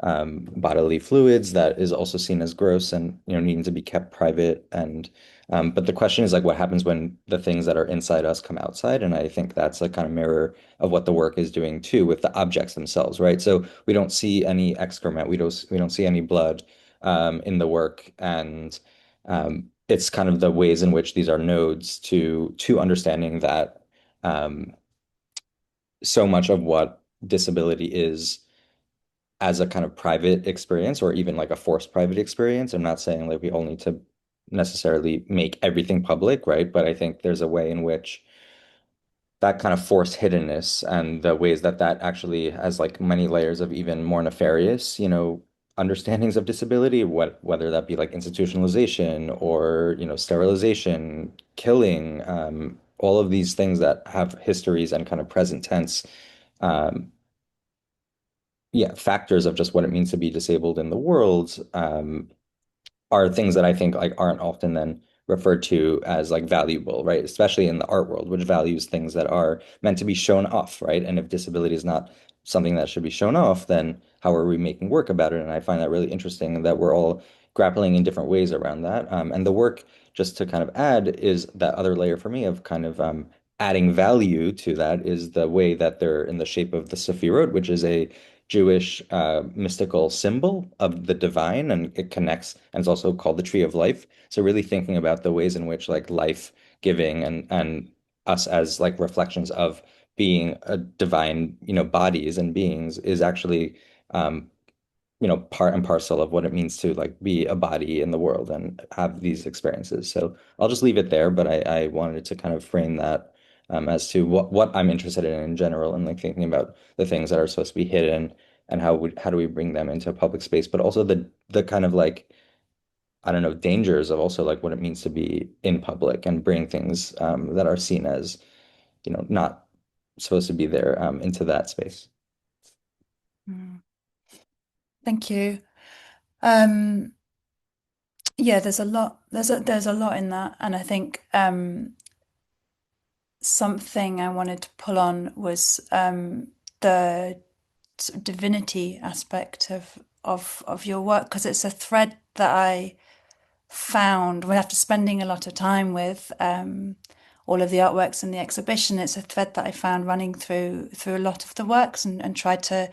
bodily fluids that is also seen as gross and, needing to be kept private. And but the question is like what happens when the things that are inside us come outside? And I think that's a kind of mirror of what the work is doing too with the objects themselves, right? So we don't see any excrement, we don't see any blood in the work, and it's kind of the ways in which these are nodes to understanding that so much of what disability is as a kind of private experience or even like a forced private experience. I'm not saying like we all need to necessarily make everything public, right? But I think there's a way in which that kind of forced hiddenness and the ways that that actually has like many layers of even more nefarious, understandings of disability, whether that be like institutionalization or, sterilization, killing, all of these things that have histories and kind of present tense um, yeah, factors of just what it means to be disabled in the world, are things that I think like aren't often then referred to as like valuable, right? Especially in the art world, which values things that are meant to be shown off, right? And if disability is not something that should be shown off, then how are we making work about it? And I find that really interesting that we're all grappling in different ways around that. And the work, just to kind of add, is that other layer for me of kind of adding value to that is the way that they're in the shape of the Sefirot, which is a Jewish mystical symbol of the divine, and it connects, and it's also called the tree of life. So really thinking about the ways in which like life giving and us as like reflections of being a divine, bodies and beings is actually um, part and parcel of what it means to like be a body in the world and have these experiences. So I'll just leave it there, but I wanted to kind of frame that as to what I'm interested in general, and like thinking about the things that are supposed to be hidden and how do we bring them into public space, but also the kind of like, I don't know, dangers of also like what it means to be in public and bring things that are seen as, not supposed to be there into that space. Thank you. Yeah, there's a lot. There's a lot in that, and I think something I wanted to pull on was the sort of divinity aspect of your work, because it's a thread that I found after spending a lot of time with all of the artworks in the exhibition. It's a thread that I found running through a lot of the works, and tried to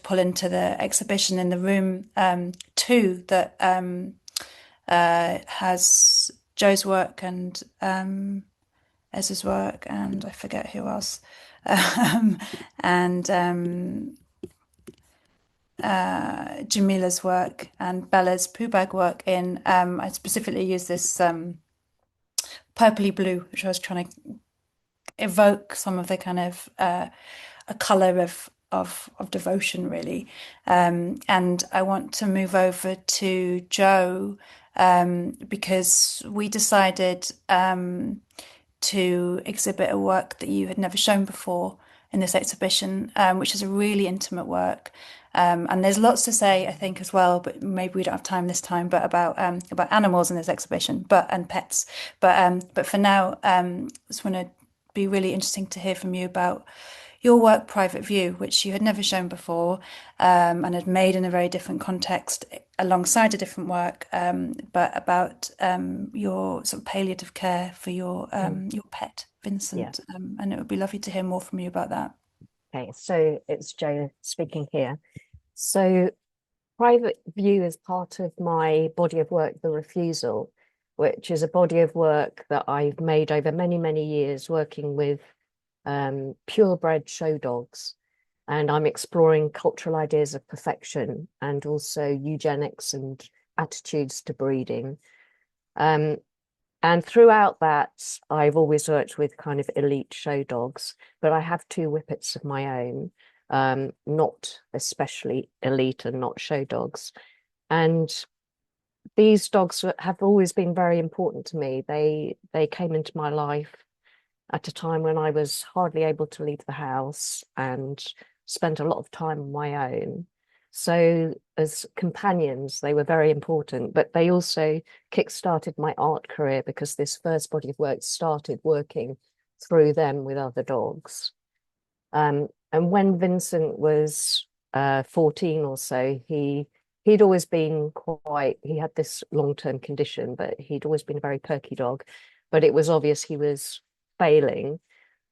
pull into the exhibition in the room too, that has Joe's work and Ezra's work, and I forget who else, and Jamila's work and Bella's poo bag work in. I specifically used this purpley blue, which I was trying to evoke some of the kind of a color of devotion, really. And I want to move over to Joe because we decided to exhibit a work that you had never shown before in this exhibition, which is a really intimate work. And there's lots to say, I think, as well, but maybe we don't have time this time. But about animals in this exhibition, and pets. But for now, just want to be really interesting to hear from you about your work, Private View, which you had never shown before, and had made in a very different context alongside a different work, but about your sort of palliative care for your pet, Vincent. Yeah. And it would be lovely to hear more from you about that. Okay, so it's Jo speaking here. So Private View is part of my body of work, The Refusal, which is a body of work that I've made over many, many years working with purebred show dogs. And I'm exploring cultural ideas of perfection and also eugenics and attitudes to breeding. And throughout that, I've always worked with kind of elite show dogs, but I have two whippets of my own, not especially elite and not show dogs. And these dogs have always been very important to me. They came into my life at a time when I was hardly able to leave the house and spent a lot of time on my own. So as companions, they were very important, but they also kick-started my art career because this first body of work started working through them with other dogs. And when Vincent was 14 or so, he'd always been he had this long-term condition, but he'd always been a very perky dog, but it was obvious he was failing.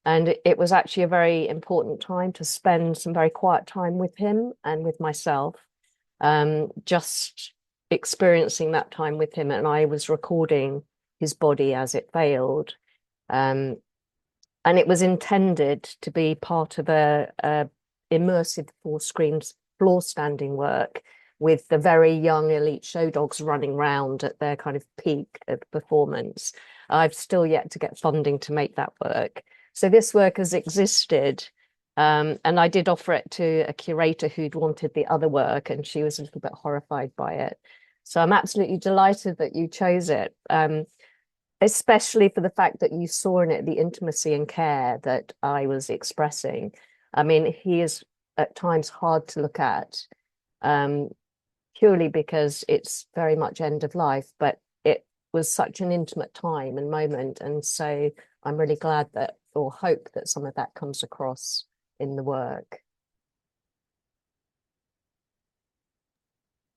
And it was actually a very important time to spend some very quiet time with him and with myself, just experiencing that time with him. And I was recording his body as it failed. And it was intended to be part of a immersive floor standing work with the very young elite show dogs running around at their kind of peak of performance. I've still yet to get funding to make that work. So this work has existed, and I did offer it to a curator who'd wanted the other work, and she was a little bit horrified by it. So I'm absolutely delighted that you chose it, especially for the fact that you saw in it the intimacy and care that I was expressing. I mean, he is at times hard to look at, purely because it's very much end of life, but it was such an intimate time and moment. And so I'm really glad that, or hope that some of that comes across in the work.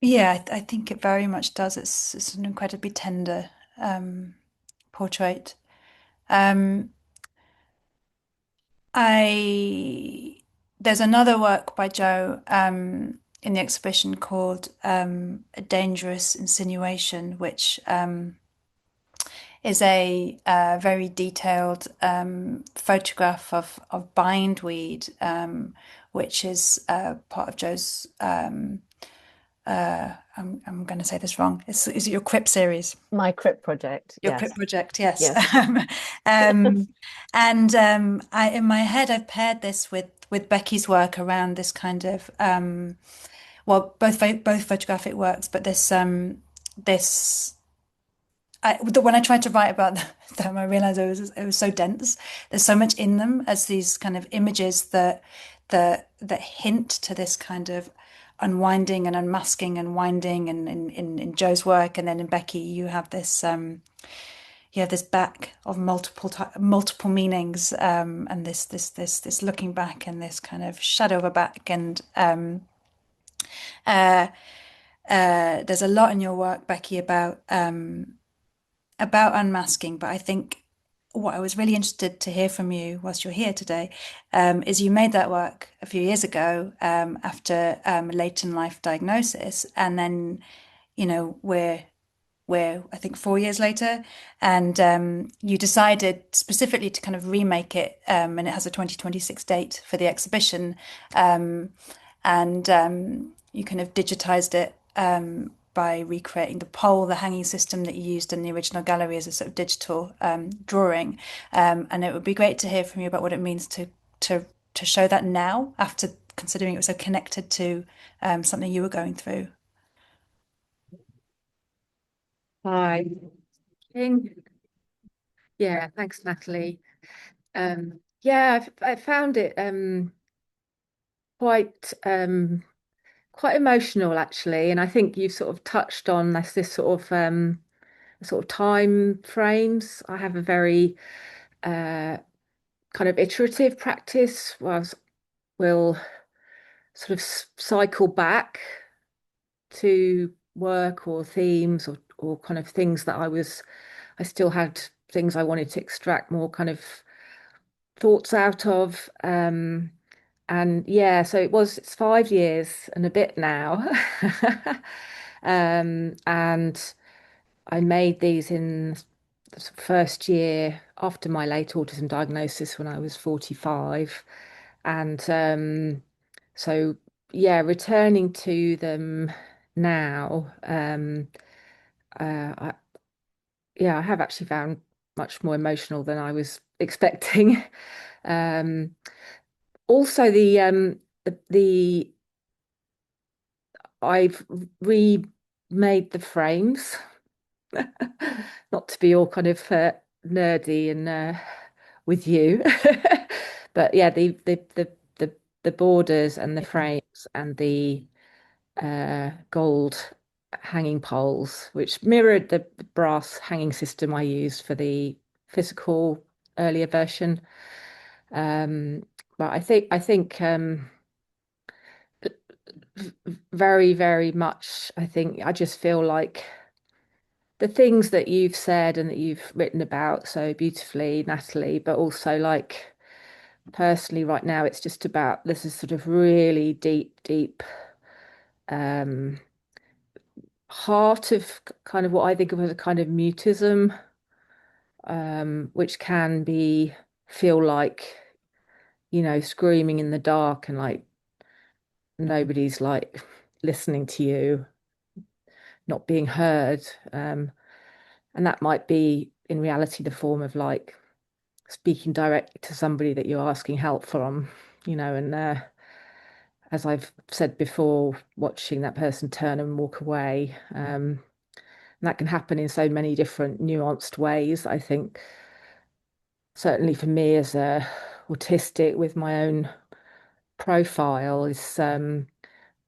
Yeah, I think it very much does. It's an incredibly tender portrait. There's another work by Jo in the exhibition called A Dangerous Insinuation, which is a very detailed photograph of bindweed, which is part of Jo's. I'm going to say this wrong. Is it your Crip series? My Crip project. Your Yes. Crip project, yes. Yes. And in my head, I've paired this with Becky's work around this kind of well, both photographic works, but when I tried to write about them, I realized it was so dense. There's so much in them as these kind of images that hint to this kind of unwinding and unmasking and winding, and in Jo's work, and then in Becky, you have this back of multiple meanings, and this looking back and this kind of shadow of a back, and there's a lot in your work, Becky, about unmasking, but I think what I was really interested to hear from you whilst you're here today is you made that work a few years ago after late in life diagnosis, and then we're I think 4 years later, and you decided specifically to kind of remake it, and it has a 2026 date for the exhibition, and you kind of digitized it by recreating the pole, the hanging system that you used in the original gallery as a sort of digital drawing. And it would be great to hear from you about what it means to show that now, after considering it was so connected to something you were going through. Hi. Yeah, thanks, Nathalie. Yeah, I found it quite emotional, actually, and I think you've sort of touched on this sort of time frames. I have a very kind of iterative practice where we'll sort of cycle back to work or themes or kind of things that I still had things I wanted to extract more kind of thoughts out of. And yeah, so it's 5 years and a bit now. And I made these in the first year after my late autism diagnosis when I was 45. And so yeah, returning to them now, I have actually found much more emotional than I was expecting. Also, the I've remade the frames, not to be all kind of nerdy and with you, but yeah, the borders and the frames and the gold hanging poles, which mirrored the brass hanging system I used for the physical earlier version. But I think very, very much, I think I just feel like the things that you've said and that you've written about so beautifully, Nathalie, but also like personally right now, it's just about this is sort of really deep heart of kind of what I think of as a kind of mutism, which can feel like, screaming in the dark and like nobody's like listening to you, not being heard. And that might be in reality the form of like speaking directly to somebody that you're asking help from, and as I've said before, watching that person turn and walk away. And that can happen in so many different nuanced ways. I think certainly for me as a autistic with my own profile is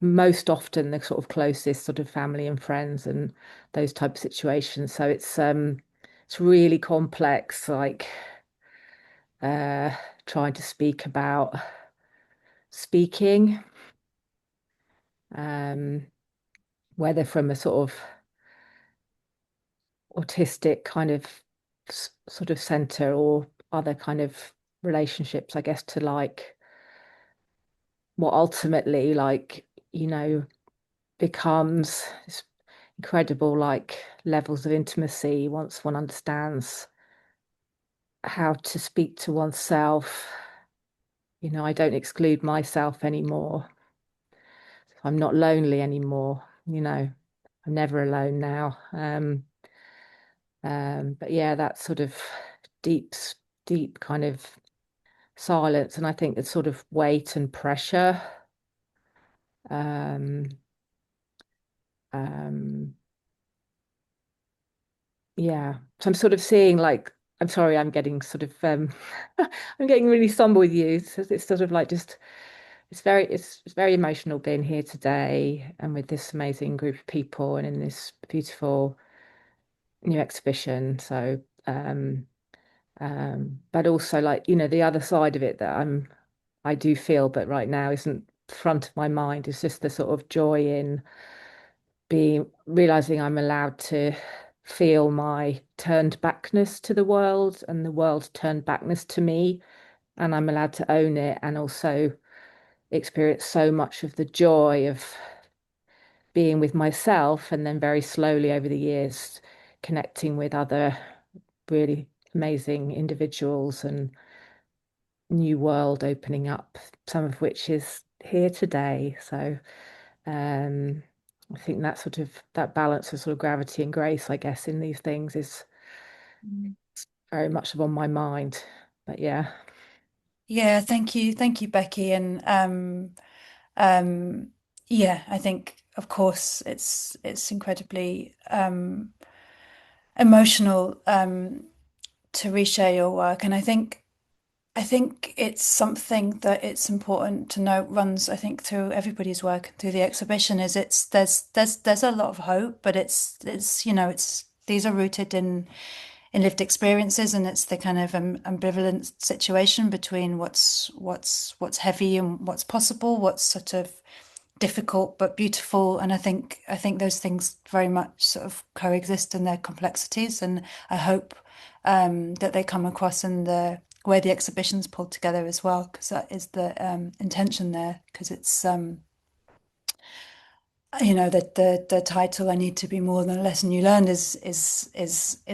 most often the sort of closest sort of family and friends and those type of situations. So it's really complex, like trying to speak about speaking, whether from a sort of autistic kind of sort of center or other kind of relationships, I guess, to like what ultimately like, becomes this incredible like levels of intimacy once one understands how to speak to oneself. I don't exclude myself anymore. I'm not lonely anymore. I'm never alone now. But yeah, that sort of deep, deep kind of silence, and I think the sort of weight and pressure. Um, yeah, so I'm sort of seeing like, I'm sorry, I'm getting sort of I'm getting really somber with you. So it's sort of like just it's very emotional being here today and with this amazing group of people and in this beautiful new exhibition. So but also like, the other side of it that I do feel, but right now isn't front of my mind, is just the sort of joy in being realizing I'm allowed to feel my turned backness to the world and the world's turned backness to me, and I'm allowed to own it and also experience so much of the joy of being with myself, and then very slowly over the years connecting with other really amazing individuals and new world opening up, some of which is here today. So I think that sort of that balance of sort of gravity and grace, I guess, in these things is very much on my mind. But yeah. Yeah, thank you, Becky, and yeah, I think of course it's incredibly emotional to reshare your work, and I think it's something that it's important to note runs, I think, through everybody's work through the exhibition is there's a lot of hope, but it's these are rooted in lived experiences, and it's the kind of ambivalent situation between what's heavy and what's possible, what's sort of difficult but beautiful, and I think those things very much sort of coexist in their complexities, and I hope that they come across in the way the exhibition's pulled together as well, because that is the intention there, because it's the title "I Need to Be More Than a Lesson You Learned" is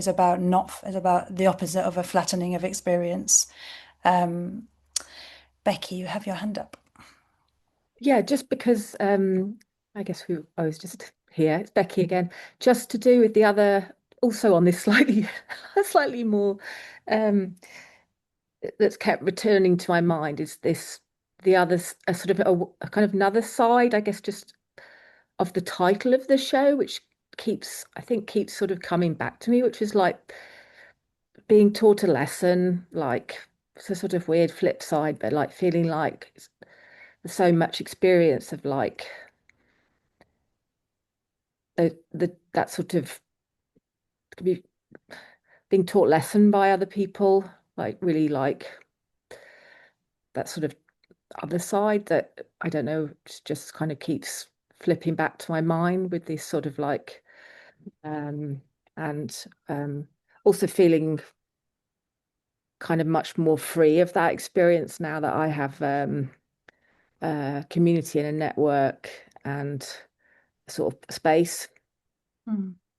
about not is about the opposite of a flattening of experience. Becky, you have your hand up. Yeah, just because I guess who I was just here, it's Becky again, just to do with the other, also on this slightly more that's kept returning to my mind is this the other a sort of a kind of another side, I guess, just of the title of the show, which I think keeps sort of coming back to me, which is like being taught a lesson, like it's a sort of weird flip side, but like feeling like there's so much experience of like that sort of could be being taught lesson by other people, like really like that sort of other side that I don't know, just kind of keeps flipping back to my mind with this sort of like and also feeling kind of much more free of that experience now that I have a community and a network and sort of space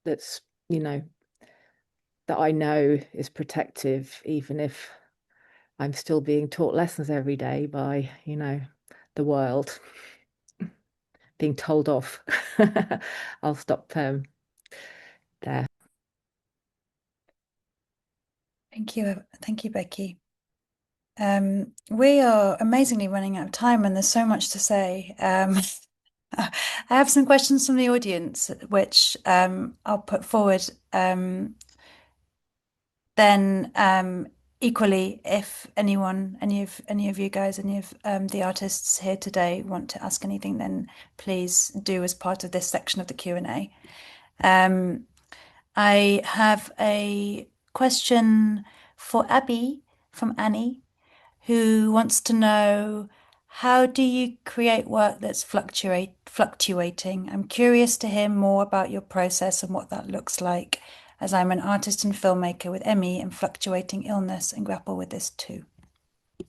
that's, that I know is protective, even if I'm still being taught lessons every day by, the world, being told off. I'll stop there. Thank you, Becky. We are amazingly running out of time, and there's so much to say. I have some questions from the audience, which I'll put forward. Then, equally, if any of you guys, any of the artists here today want to ask anything, then please do as part of this section of the Q&A. I have a question for Abi from Annie, who wants to know, how do you create work that's fluctuating? I'm curious to hear more about your process and what that looks like, as I'm an artist and filmmaker with ME and fluctuating illness and grapple with this too.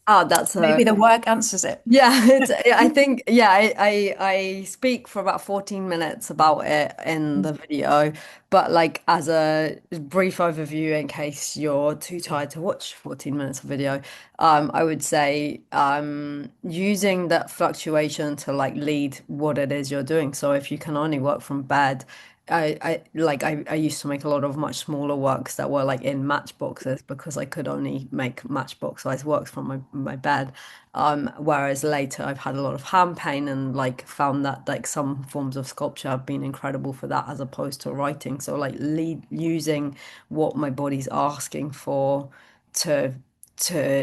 That's Maybe the work answers it. Yeah, I think, yeah, I speak for about 14 minutes about it in the video, but like as a brief overview in case you're too tired to watch 14 minutes of video, I would say using that fluctuation to like lead what it is you're doing. So if you can only work from bed, I used to make a lot of much smaller works that were like in matchboxes because I could only make matchbox size works from my bed. Whereas later I've had a lot of hand pain and like found that like some forms of sculpture have been incredible for that as opposed to writing. So like using what my body's asking for to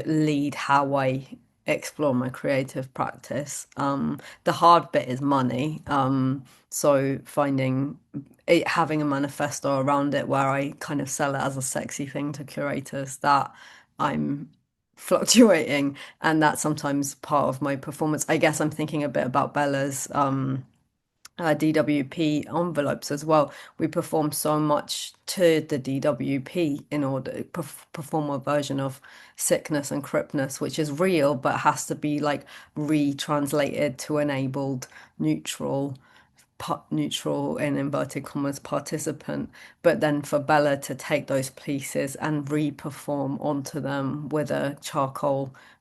lead how I explore my creative practice. The hard bit is money. So finding it, having a manifesto around it where I kind of sell it as a sexy thing to curators that I'm fluctuating, and that's sometimes part of my performance. I guess I'm thinking a bit about Bella's DWP envelopes as well. We perform so much to the DWP in order to perform a version of sickness and cripness, which is real but has to be like retranslated to enabled neutral in inverted commas participant, but then for Bella to take those pieces and re-perform onto them with a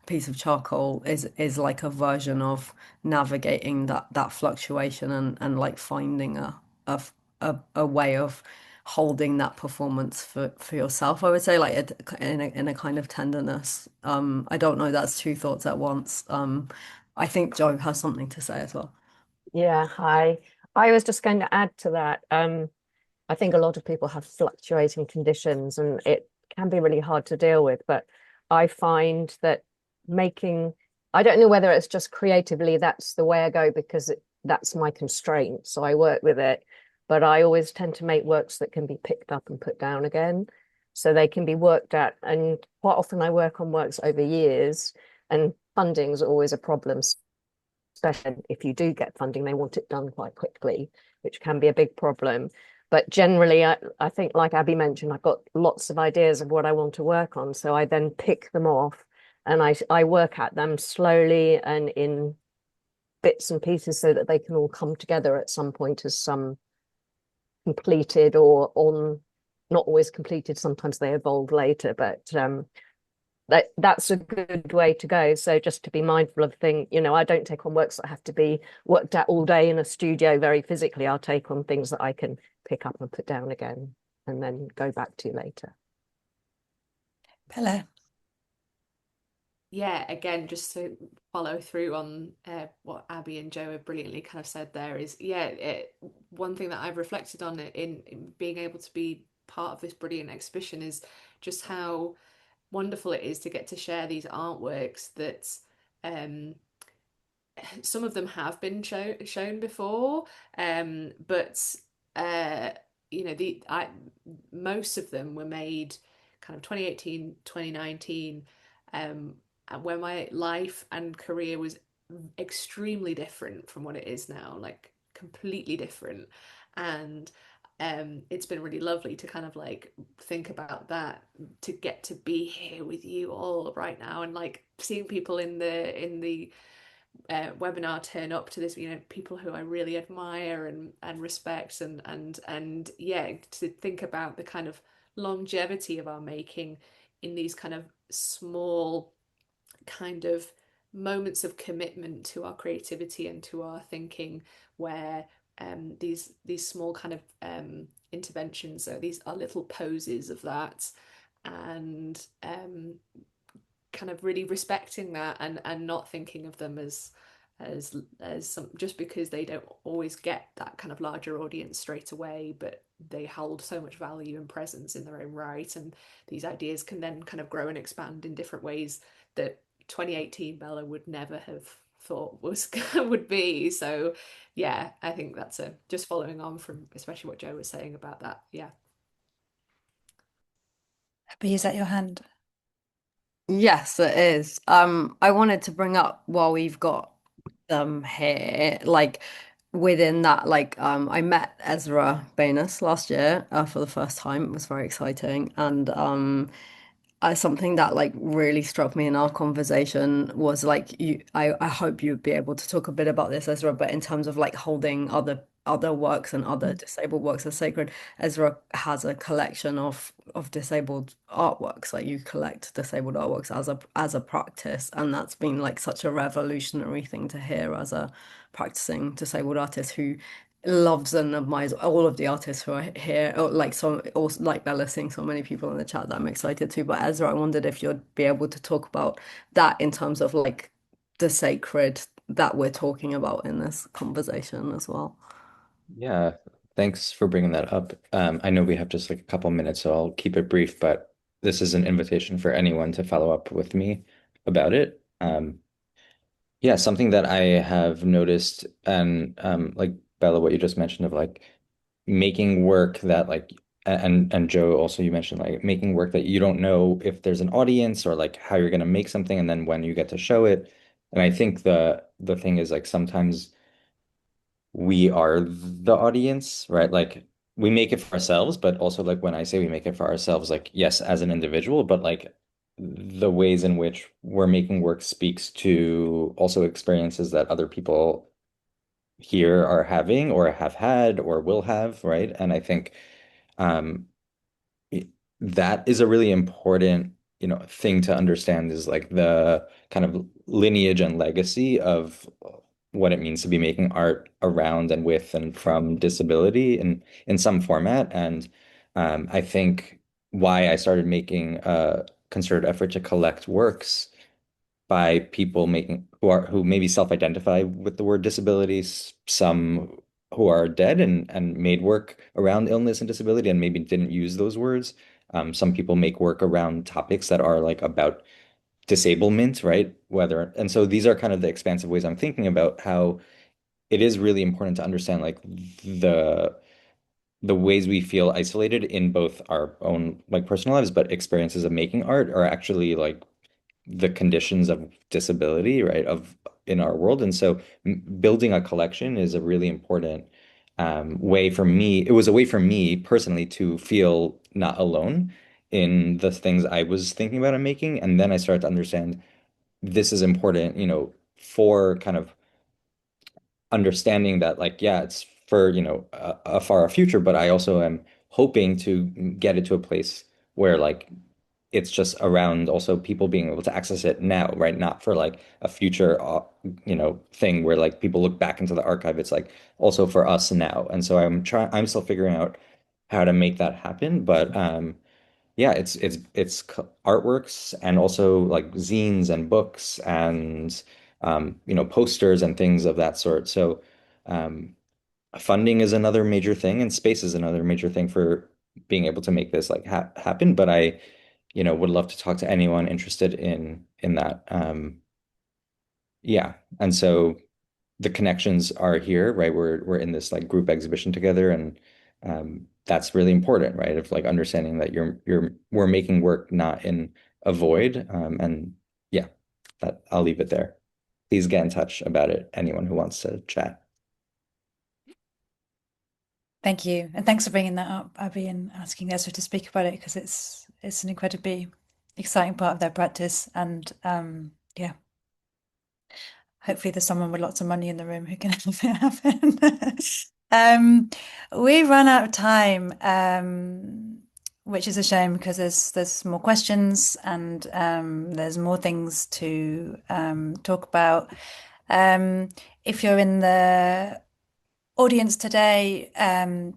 piece of charcoal is like a version of navigating that fluctuation and like finding a way of holding that performance for yourself. I would say like in a kind of tenderness. I don't know, that's two thoughts at once. I think Joe has something to say as well. Yeah, hi. I was just going to add to that. I think a lot of people have fluctuating conditions and it can be really hard to deal with. But I find that I don't know whether it's just creatively, that's the way I go because that's my constraint. So I work with it. But I always tend to make works that can be picked up and put down again. So they can be worked at. And quite often I work on works over years, and funding is always a problem. Especially if you do get funding, they want it done quite quickly, which can be a big problem. But generally, I think, like Abi mentioned, I've got lots of ideas of what I want to work on. So I then pick them off and I work at them slowly and in bits and pieces so that they can all come together at some point as some completed or not always completed. Sometimes they evolve later, but that's a good way to go. So just to be mindful of things, I don't take on works that have to be worked at all day in a studio very physically. I'll take on things that I can pick up and put down again and then go back to later. Bella. Yeah, again, just to follow through on what Abi and Joe have brilliantly kind of said there is, one thing that I've reflected on in being able to be part of this brilliant exhibition is just how wonderful it is to get to share these artworks that some of them have been shown before, but most of them were made kind of 2018, 2019, when my life and career was extremely different from what it is now, like completely different. And it's been really lovely to kind of like think about that, to get to be here with you all right now, and like seeing people in the webinar turn up to this, people who I really admire and respect, and yeah, to think about the kind of longevity of our making in these kind of small kind of moments of commitment to our creativity and to our thinking, where these small kind of interventions, so these are little poses of that, and kind of really respecting that and not thinking of them as as some, just because they don't always get that kind of larger audience straight away, but they hold so much value and presence in their own right, and these ideas can then kind of grow and expand in different ways that 2018 Bella would never have thought was would be. So yeah, I think that's a just following on from especially what Joe was saying about that. Yeah. Abi, is that your hand? Yes, it is. I wanted to bring up while we've got them here, like within that, like I met Ezra Benus last year for the first time. It was very exciting, and something that like really struck me in our conversation was like I hope you'd be able to talk a bit about this, Ezra, but in terms of like holding other works and other disabled works as sacred. Ezra has a collection of disabled artworks. Like you collect disabled artworks as a practice, and that's been like such a revolutionary thing to hear as a practicing disabled artist who loves and admires all of the artists who are here, or like so, or like Bella, seeing so many people in the chat that I'm excited to. But Ezra, I wondered if you'd be able to talk about that in terms of like the sacred that we're talking about in this conversation as well. Yeah, thanks for bringing that up. I know we have just like a couple minutes, so I'll keep it brief, but this is an invitation for anyone to follow up with me about it. Yeah, something that I have noticed, and like Bella, what you just mentioned of like making work that like, and Joe also, you mentioned like making work that you don't know if there's an audience or like how you're gonna make something, and then when you get to show it. And I think the thing is like sometimes we are the audience, right? Like we make it for ourselves, but also like when I say we make it for ourselves, like yes, as an individual, but like the ways in which we're making work speaks to also experiences that other people here are having or have had or will have, right? And I think um that is a really important, thing to understand is like the kind of lineage and legacy of what it means to be making art around and with and from disability in some format. And I think why I started making a concerted effort to collect works by people making who maybe self-identify with the word disabilities, some who are dead and made work around illness and disability and maybe didn't use those words. Some people make work around topics that are like about disablement, right? Whether, and so these are kind of the expansive ways I'm thinking about how it is really important to understand like the the ways we feel isolated in both our own like personal lives, but experiences of making art are actually like the conditions of disability, right, of in our world. And so building a collection is a really important way for me. It was a way for me personally to feel not alone in the things I was thinking about and making. And then I started to understand this is important, for kind of understanding that like, yeah, it's for, a far future, but I also am hoping to get it to a place where like it's just around also people being able to access it now, right? Not for like a future, thing where like people look back into the archive. It's like also for us now. And so I'm still figuring out how to make that happen. But yeah, it's artworks and also like zines and books and posters and things of that sort. So um, funding is another major thing, and space is another major thing for being able to make this like happen. But I would love to talk to anyone interested in that. Yeah, and so the connections are here, right? We're in this like group exhibition together, and that's really important, right? Of like understanding that we're making work not in a void. And yeah, that I'll leave it there. Please get in touch about it, anyone who wants to chat. Thank you, and thanks for bringing that up, Abi, and asking Ezra to speak about it because it's an incredibly exciting part of their practice, and yeah, hopefully there's someone with lots of money in the room who can help it happen. We've run out of time, which is a shame because there's more questions and there's more things to talk about. If you're in the audience today,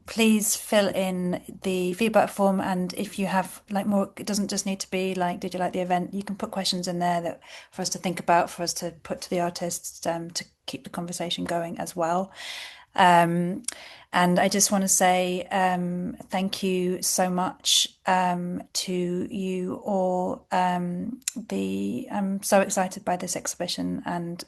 please fill in the feedback form, and if you have like more, it doesn't just need to be like, did you like the event? You can put questions in there that for us to think about, for us to put to the artists, to keep the conversation going as well. And I just want to say thank you so much to you all. I'm so excited by this exhibition, and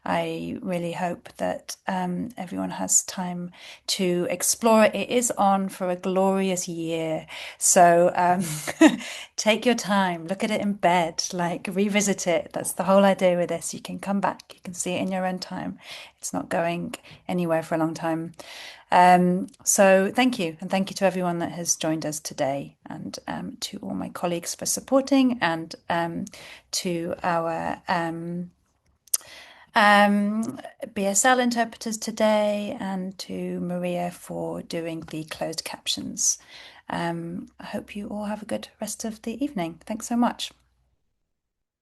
I really hope that everyone has time to explore it. It is on for a glorious year, so take your time, look at it in bed, like revisit it. That's the whole idea with this. You can come back, you can see it in your own time. It's not going anywhere for a long time. So thank you, and thank you to everyone that has joined us today, and to all my colleagues for supporting, and to our BSL interpreters today, and to Maria for doing the closed captions. I hope you all have a good rest of the evening. Thanks so much.